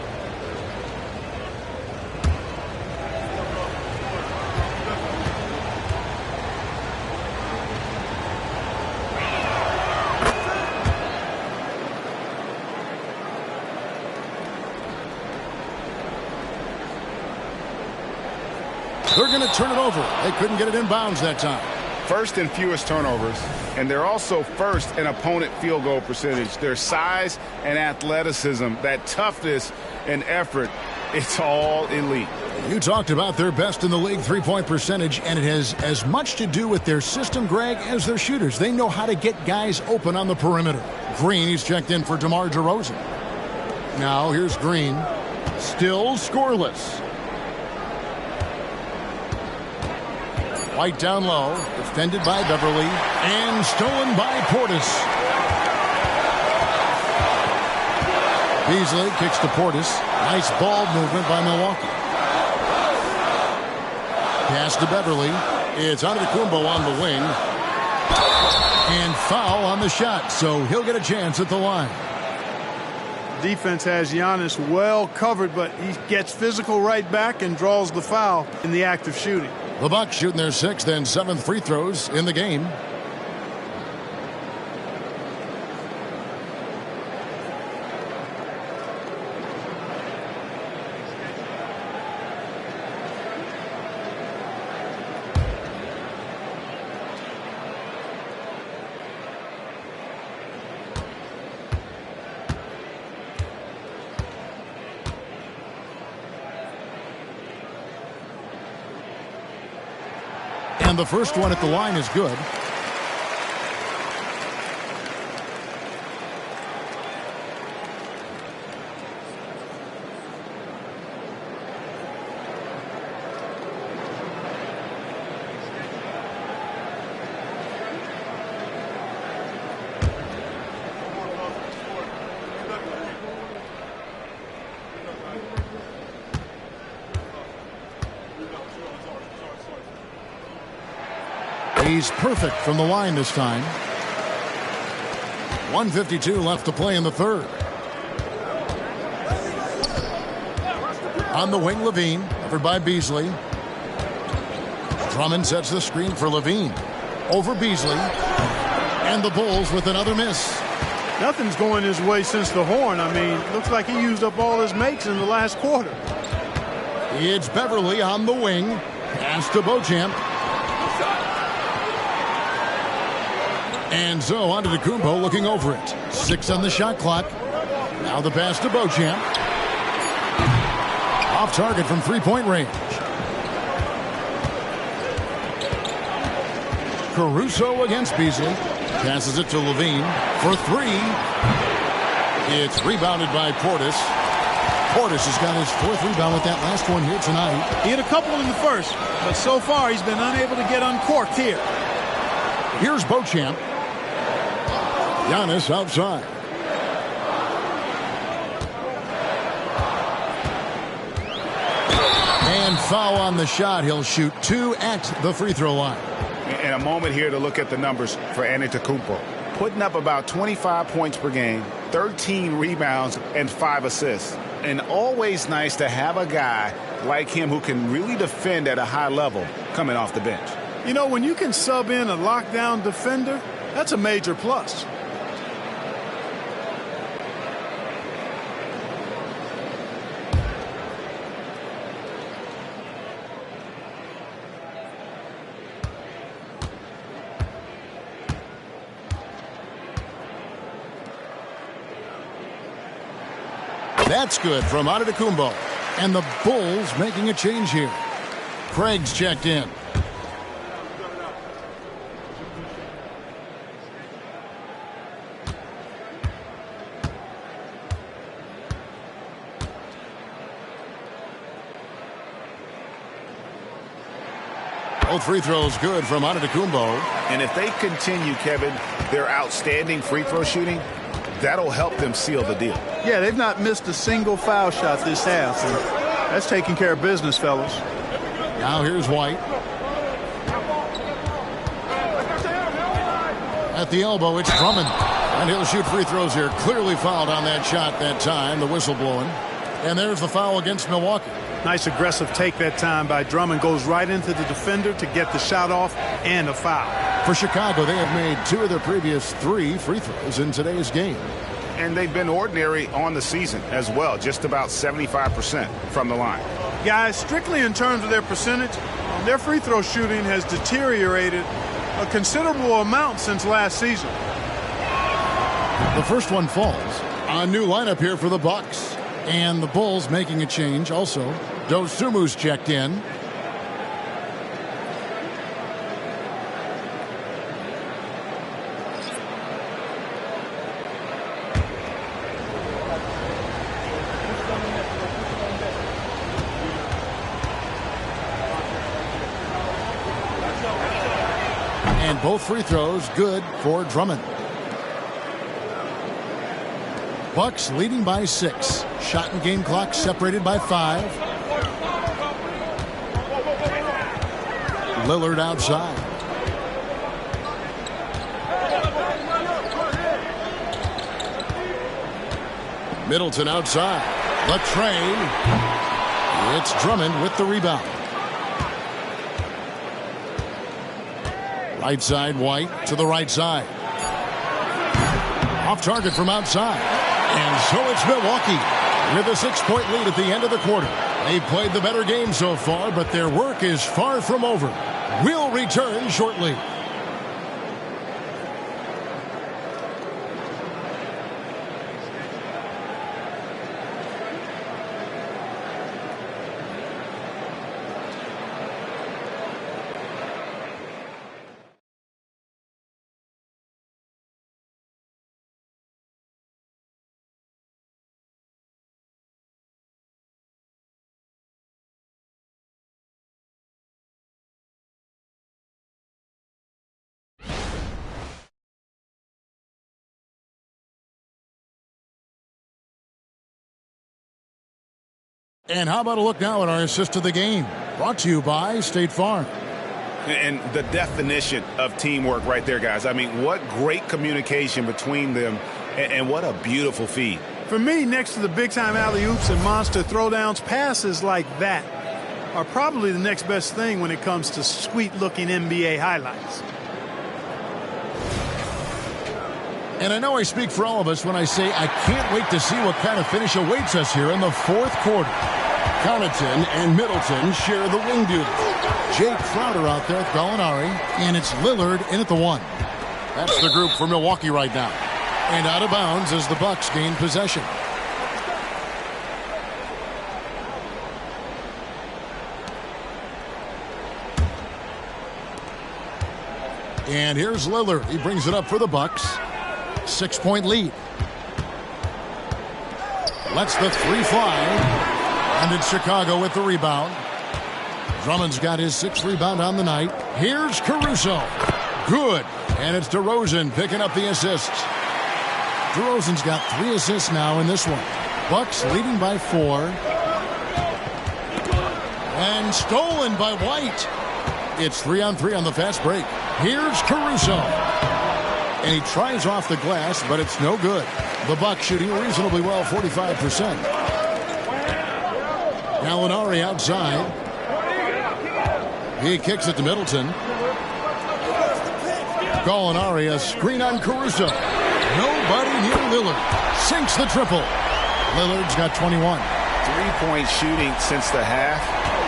They're going to turn it over. They couldn't get it in bounds that time. First and fewest turnovers, and they're also first in opponent field goal percentage. Their size and athleticism, that toughness and effort, it's all elite. You talked about their best in the league three-point percentage, and it has as much to do with their system, Greg, as their shooters. They know how to get guys open on the perimeter. Green, he's checked in for DeMar DeRozan. Now here's Green, still scoreless. White down low, defended by Beverly, and stolen by Portis. Beasley kicks to Portis. Nice ball movement by Milwaukee. Pass to Beverly. It's Antetokounmpo on the wing. And foul on the shot, so he'll get a chance at the line. Defense has Giannis well covered, but he gets physical right back and draws the foul in the act of shooting. The Bucks shooting their 6th and 7th free throws in the game. And the first one at the line is good. He's perfect from the line this time. 1:52 left to play in the third. On the wing, Levine, covered by Beasley. Drummond sets the screen for Levine. Over Beasley. And the Bulls with another miss. Nothing's going his way since the horn. I mean, looks like he used up all his makes in the last quarter. It's Beverly on the wing. Pass to Beauchamp. And so Antetokounmpo looking over it. 6 on the shot clock. Now the pass to Beauchamp. Off target from three-point range. Caruso against Beasley. Passes it to Levine for 3. It's rebounded by Portis. Portis has got his 4th rebound with that last one here tonight. He hit a couple in the first, but so far he's been unable to get uncorked here. Here's Beauchamp. Giannis outside. And foul on the shot. He'll shoot 2 at the free throw line. And a moment here to look at the numbers for Antetokounmpo. Putting up about 25 points per game, 13 rebounds, and 5 assists. And always nice to have a guy like him who can really defend at a high level coming off the bench. You know, when you can sub in a lockdown defender, that's a major plus. That's good from Antetokounmpo. And the Bulls making a change here. Craig's checked in. Both free throws good from Antetokounmpo. And if they continue, Kevin, their outstanding free throw shooting, that'll help them seal the deal. Yeah, they've not missed a single foul shot this half. And that's taking care of business, fellas. Now here's White. At the elbow, it's Drummond. And he'll shoot free throws here. Clearly fouled on that shot that time. The whistle blowing. And there's the foul against Milwaukee. Nice aggressive take that time by Drummond. Goes right into the defender to get the shot off and a foul. For Chicago, they have made 2 of their previous 3 free throws in today's game. And they've been ordinary on the season as well. Just about 75% from the line. Guys, strictly in terms of their percentage, their free throw shooting has deteriorated a considerable amount since last season. The first one falls. A new lineup here for the Bucks. And the Bulls making a change also. Dosumu's checked in. And both free throws good for Drummond. Bucks leading by 6. Shot and game clock separated by 5. Lillard outside. Middleton outside. The train. It's Drummond with the rebound. Right side, White to the right side. Off target from outside. And so it's Milwaukee with a 6-point lead at the end of the quarter. They've played the better game so far, but their work is far from over. We'll return shortly. And how about a look now at our assist of the game? Brought to you by State Farm. And the definition of teamwork right there, guys. I mean, what great communication between them, and what a beautiful feed. For me, next to the big-time alley-oops and monster throwdowns, passes like that are probably the next best thing when it comes to sweet-looking NBA highlights. And I know I speak for all of us when I say I can't wait to see what kind of finish awaits us here in the fourth quarter. Connaughton and Middleton share the wing duty. Jake Crowder out there with Gallinari, and it's Lillard in at the 1. That's the group for Milwaukee right now. And out of bounds as the Bucks gain possession. And here's Lillard. He brings it up for the Bucks. 6-point lead. Lets the 3 fly. And it's Chicago with the rebound. Drummond's got his 6th rebound on the night. Here's Caruso. Good. And it's DeRozan picking up the assists. DeRozan's got 3 assists now in this one. Bucks leading by 4. And stolen by White. It's 3-on-3 on the fast break. Here's Caruso. And he tries off the glass, but it's no good. The Bucks shooting reasonably well, 45%. Gallinari outside. He kicks it to Middleton. Gallinari, a screen on Caruso. Nobody near Lillard. Sinks the triple. Lillard's got 21. 3-point shooting since the half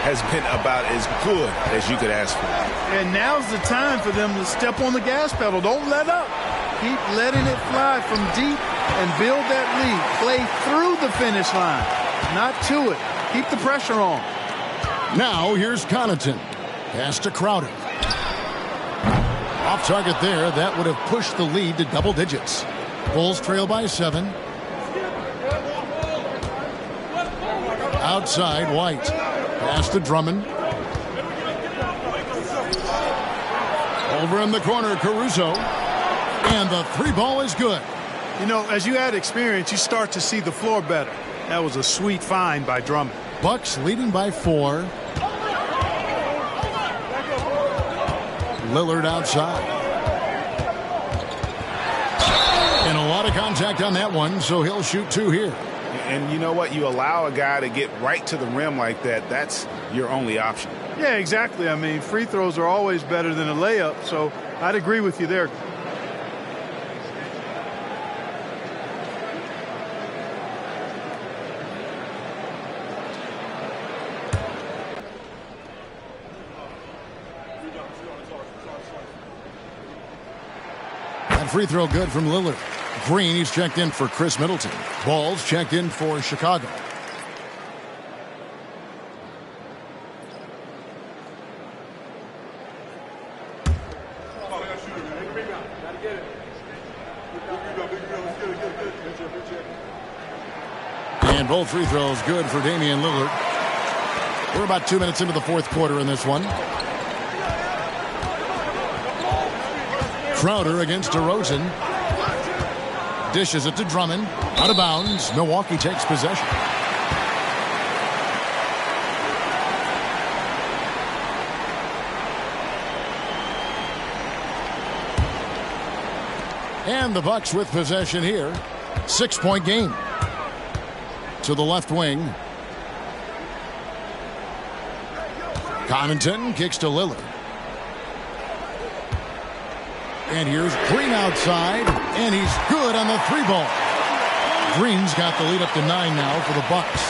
has been about as good as you could ask for. And now's the time for them to step on the gas pedal. Don't let up. Keep letting it fly from deep and build that lead. Play through the finish line, not to it. Keep the pressure on. Now here's Connaughton. Pass to Crowder. Off target there. That would have pushed the lead to double digits. Bulls trail by 7. Outside, White. Pass to Drummond. Over in the corner, Caruso. And the 3 ball is good. You know, as you add experience, you start to see the floor better. That was a sweet find by Drummond. Bucks leading by 4. Lillard outside. And a lot of contact on that one, so he'll shoot 2 here. And you know what? You allow a guy to get right to the rim like that, that's your only option. Yeah, exactly. I mean, free throws are always better than a layup, so I'd agree with you there. That free throw good from Lillard. Green, he's checked in for Chris Middleton. Ball's checked in for Chicago. And both free throws good for Damian Lillard. We're about 2 minutes into the fourth quarter in this one. Crowder against DeRozan. Dishes it to Drummond. Out of bounds. Milwaukee takes possession. And the Bucks with possession here. 6-point game. To the left wing. Connaughton kicks to Lillard. And here's Green outside, and he's good on the 3-ball. Green's got the lead up to 9 now for the Bucks.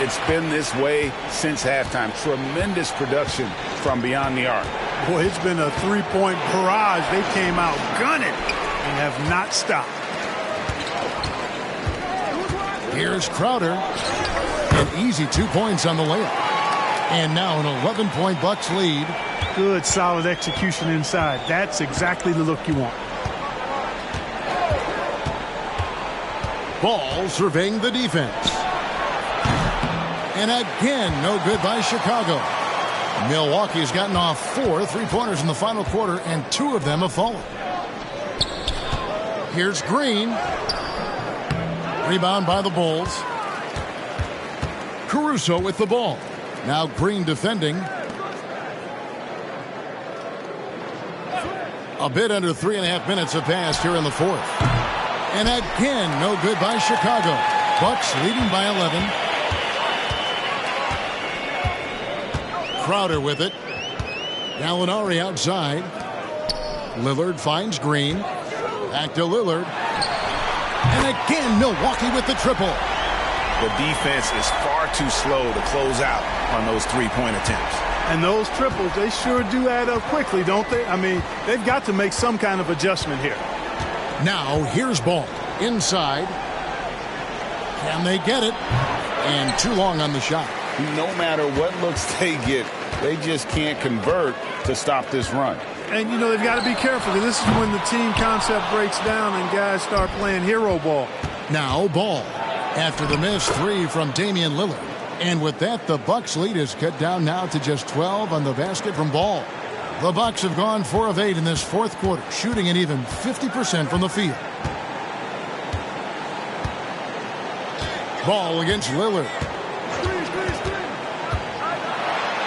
It's been this way since halftime. Tremendous production from beyond the arc. Boy, it's been a 3-point barrage. They came out gunning and have not stopped. Here's Crowder. An easy 2 points on the layup. And now an 11-point Bucks lead. Good, solid execution inside. That's exactly the look you want. Ball surveying the defense. And again, no good by Chicago. Milwaukee has gotten off 4 3-pointers in the final quarter, and 2 of them have fallen. Here's Green. Rebound by the Bulls. Caruso with the ball. Now Green defending. A bit under 3.5 minutes have passed here in the fourth. And again, no good by Chicago. Bucks leading by 11. Crowder with it. Gallinari outside. Lillard finds Green. Back to Lillard. And again, Milwaukee with the triple. The defense is far too slow to close out on those 3-point attempts. And those triples, they sure do add up quickly, don't they? I mean, they've got to make some kind of adjustment here. Now, here's Ball. Inside. Can they get it? And too long on the shot. No matter what looks they get, they just can't convert to stop this run. And, you know, they've got to be careful, because this is when the team concept breaks down and guys start playing hero ball. Now, Ball. After the missed 3 from Damian Lillard. And with that, the Bucks lead is cut down now to just 12 on the basket from Ball. The Bucks have gone 4 of 8 in this fourth quarter, shooting an even 50% from the field. Ball against Lillard.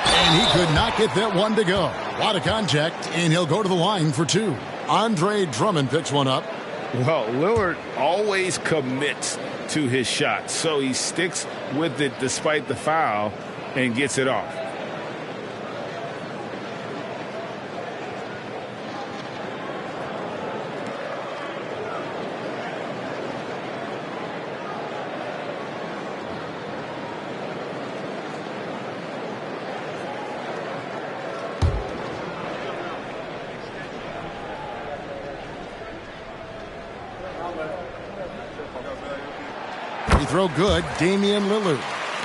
And he could not get that one to go. A lot of contact, and he'll go to the line for 2. Andre Drummond picks one up. Well, Lillard always commits to his shot, so he sticks with it despite the foul and gets it off. Throw good, Damian Lillard.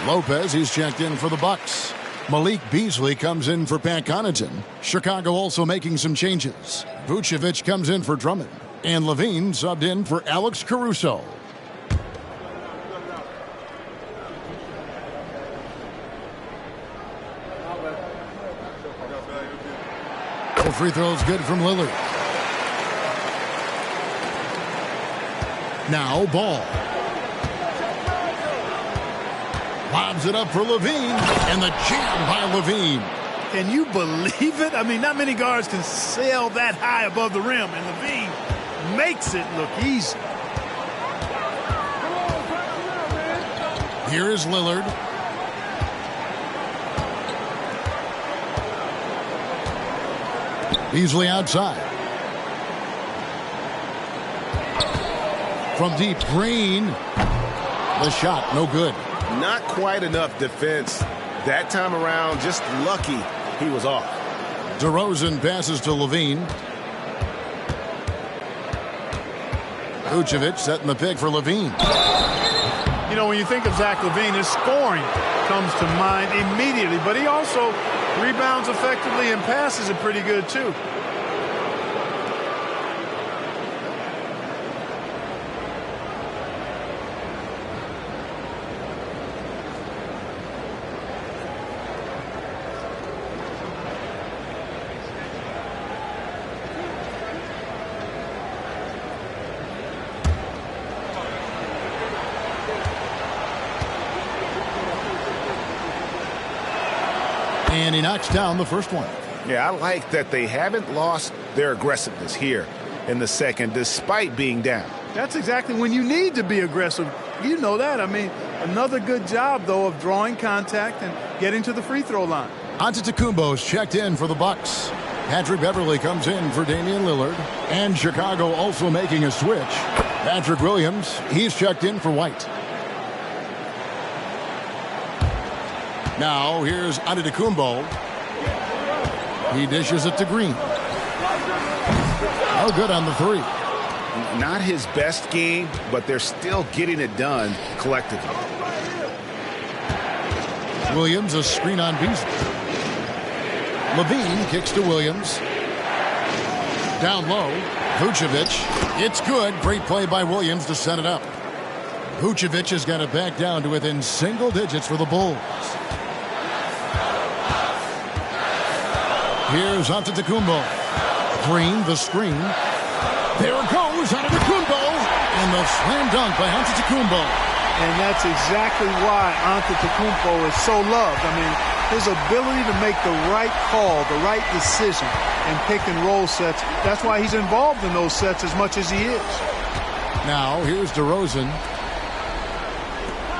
Lopez, he's checked in for the Bucks. Malik Beasley comes in for Pat Connaughton. Chicago also making some changes. Vucevic comes in for Drummond. And Levine subbed in for Alex Caruso. The free throw's good from Lillard. Now Ball. Lobs it up for Levine, and the jam by Levine. Can you believe it? I mean, not many guards can sail that high above the rim, and Levine makes it look easy. Here is Lillard. Beasley outside. From deep, Green. The shot, no good. Not quite enough defense that time around. Just lucky he was off. DeRozan passes to Levine. Vucevic setting the pick for Levine. You know, when you think of Zach LaVine, his scoring comes to mind immediately, but he also rebounds effectively and passes it pretty good too. And he knocks down the first one. Yeah, I like that they haven't lost their aggressiveness here in the second, despite being down. That's exactly when you need to be aggressive. You know that. I mean, another good job, though, of drawing contact and getting to the free throw line. Antetokounmpo's checked in for the Bucks. Patrick Beverley comes in for Damian Lillard. And Chicago also making a switch. Patrick Williams, he's checked in for White. Now, here's Antetokounmpo. He dishes it to Green. No good on the three. Not his best game, but they're still getting it done collectively. Williams, a screen on Beasley. Levine kicks to Williams. Down low, Vucevic. It's good. Great play by Williams to set it up. Vucevic has got it back down to within single digits for the Bulls. Here's Antetokounmpo. Green, the screen. There it goes, Antetokounmpo. And the slam dunk by Antetokounmpo. And that's exactly why Antetokounmpo is so loved. I mean, his ability to make the right call, the right decision, and pick and roll sets, that's why he's involved in those sets as much as he is. Now, here's DeRozan.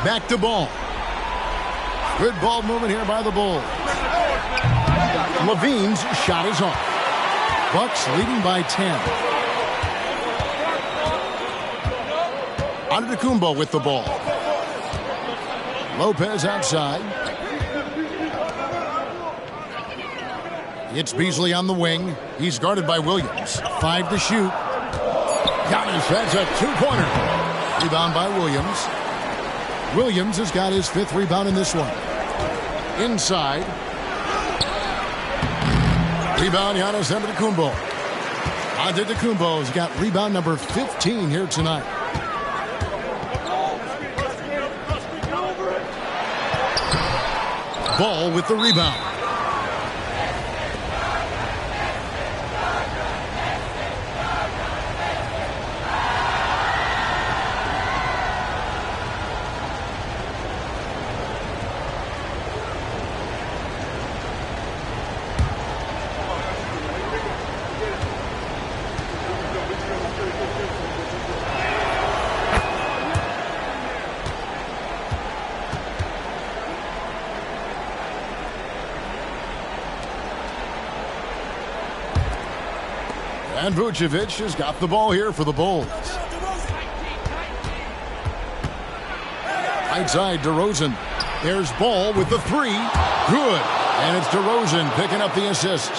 Back to Ball. Good ball movement here by the Bulls. Levine's shot is off. Bucks leading by 10. Antetokounmpo with the ball. Lopez outside. It's Beasley on the wing. He's guarded by Williams. 5 to shoot. Giannis has a two-pointer. Rebound by Williams. Williams has got his 5th rebound in this one. Inside. Rebound, Giannis Antetokounmpo. Antetokounmpo's got rebound number 15 here tonight. Ball with the rebound. And Vucevic has got the ball here for the Bulls. Right side, DeRozan. There's Ball with the three. Good. And it's DeRozan picking up the assist.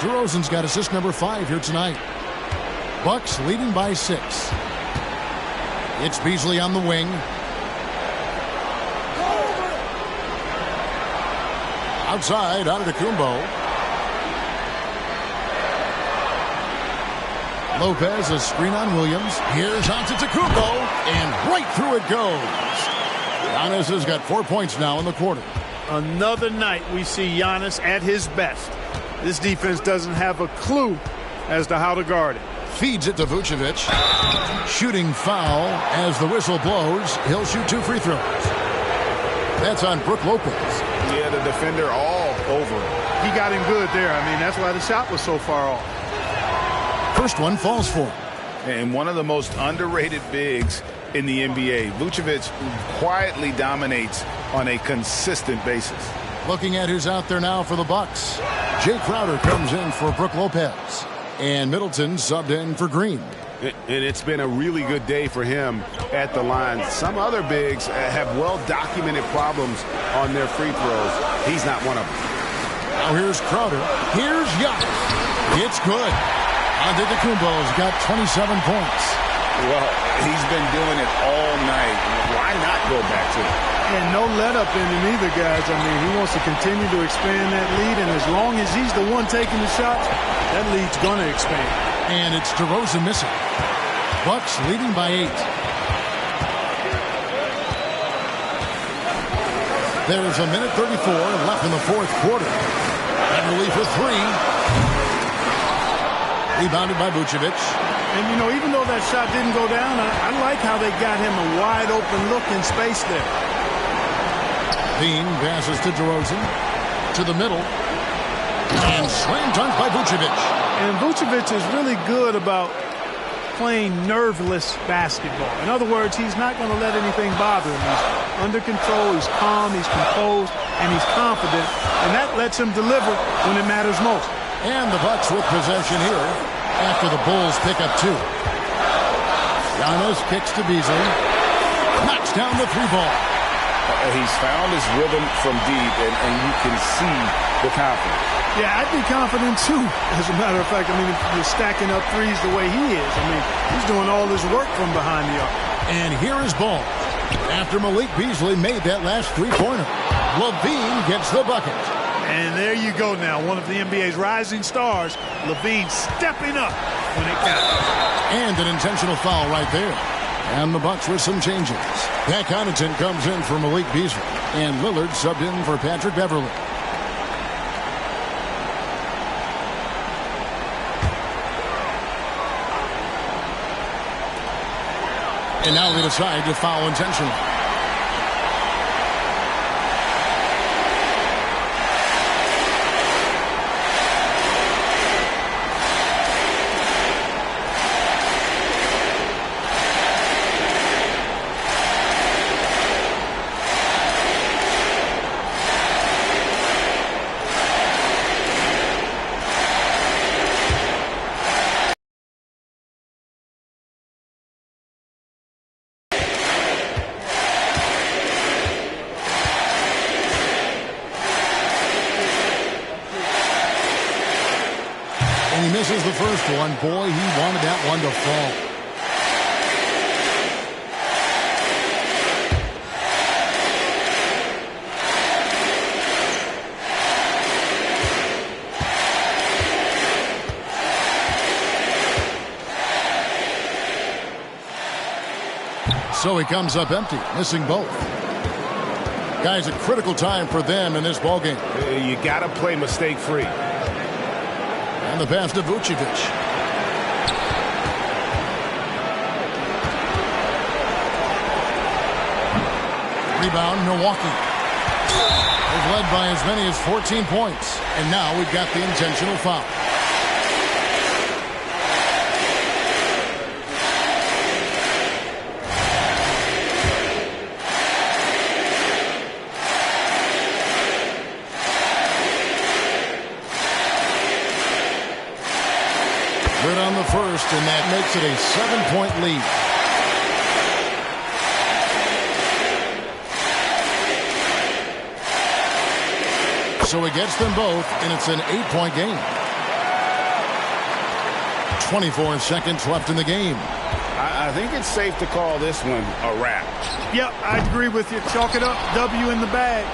DeRozan's got assist number 5 here tonight. Bucks leading by 6. It's Beasley on the wing. Outside, Antetokounmpo. Lopez, a screen on Williams. Here's Antetokounmpo, and right through it goes. Giannis has got 4 points now in the quarter. Another night we see Giannis at his best. This defense doesn't have a clue as to how to guard it. Feeds it to Vucevic. Shooting foul as the whistle blows. He'll shoot 2 free throws. That's on Brook Lopez. Yeah, the defender all over him. He got him good there. I mean, that's why the shot was so far off. First one falls for him. And one of the most underrated bigs in the NBA. Vucevic quietly dominates on a consistent basis. Looking at who's out there now for the Bucks. Jay Crowder comes in for Brook Lopez. And Middleton subbed in for Green. And it's been a really good day for him at the line. Some other bigs have well-documented problems on their free throws. He's not one of them. Now here's Crowder. Here's Giannis. It's good. Antetokounmpo's got 27 points. Well, he's been doing it all night. Why not go back to it? And no let-up in him either, guys. I mean, he wants to continue to expand that lead, and as long as he's the one taking the shots, that lead's going to expand. And it's DeRozan missing. Bucks leading by 8. There's a minute 34 left in the fourth quarter. And relief with 3. Rebounded by Vucevic. And, you know, even though that shot didn't go down, I like how they got him a wide-open look in space there. Bean passes to DeRozan. To the middle. And slam dunk by Vucevic. And Vucevic is really good about playing nerveless basketball. In other words, he's not going to let anything bother him. He's under control, he's calm, he's composed, and he's confident. And that lets him deliver when it matters most. And the Bucks with possession here after the Bulls pick up 2. Giannis kicks to Beasley. Knocks down the 3-ball. He's found his rhythm from deep, and you can see the confidence. Yeah, I'd be confident too. As a matter of fact, I mean, if you're stacking up threes the way he is, I mean, he's doing all his work from behind the arc. And here is ball. After Malik Beasley made that last 3-pointer, LaVine gets the bucket. And there you go now, one of the NBA's rising stars, LaVine stepping up when it counts. And an intentional foul right there. And the Bucks with some changes. Pat Connaughton comes in for Malik Beasley. And Lillard subbed in for Patrick Beverley. And now they decide to foul intentionally. And he misses the first one. Boy, he wanted that one to fall. So he comes up empty, missing both. Guys, a critical time for them in this ballgame. You got to play mistake-free. And the pass to Vucevic. Rebound, Milwaukee. They've led by as many as 14 points. And now we've got the intentional foul. Good on the first, and that makes it a 7-point lead. So he gets them both, and it's an 8-point game. 24 seconds left in the game. I think it's safe to call this one a wrap. Yep, I agree with you. Chalk it up. W in the bag.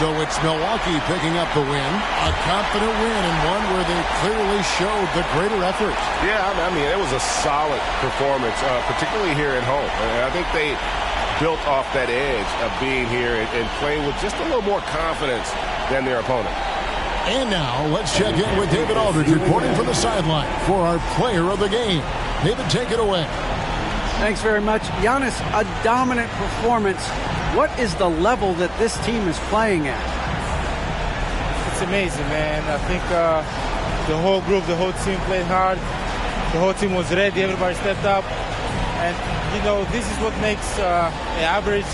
So it's Milwaukee picking up the win. A confident win and one where they clearly showed the greater effort. Yeah, I mean, it was a solid performance, particularly here at home. I think they built off that edge of being here and playing with just a little more confidence than their opponent. And now let's check in with David Aldridge reporting from the sideline for our player of the game. David, take it away. Thanks very much. Giannis, a dominant performance. What is the level that this team is playing at? It's amazing, man. I think the whole group, the whole team played hard. The whole team was ready. Everybody stepped up. And, you know, this is what makes an average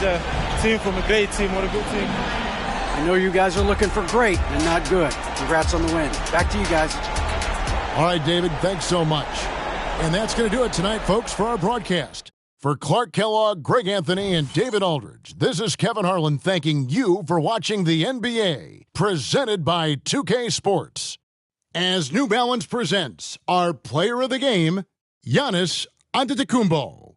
team from a great team or a good team. I know you guys are looking for great and not good. Congrats on the win. Back to you guys. All right, David, thanks so much. And that's going to do it tonight, folks, for our broadcast. For Clark Kellogg, Greg Anthony, and David Aldridge, this is Kevin Harlan thanking you for watching the NBA, presented by 2K Sports. As New Balance presents our player of the game, Giannis Antetokounmpo.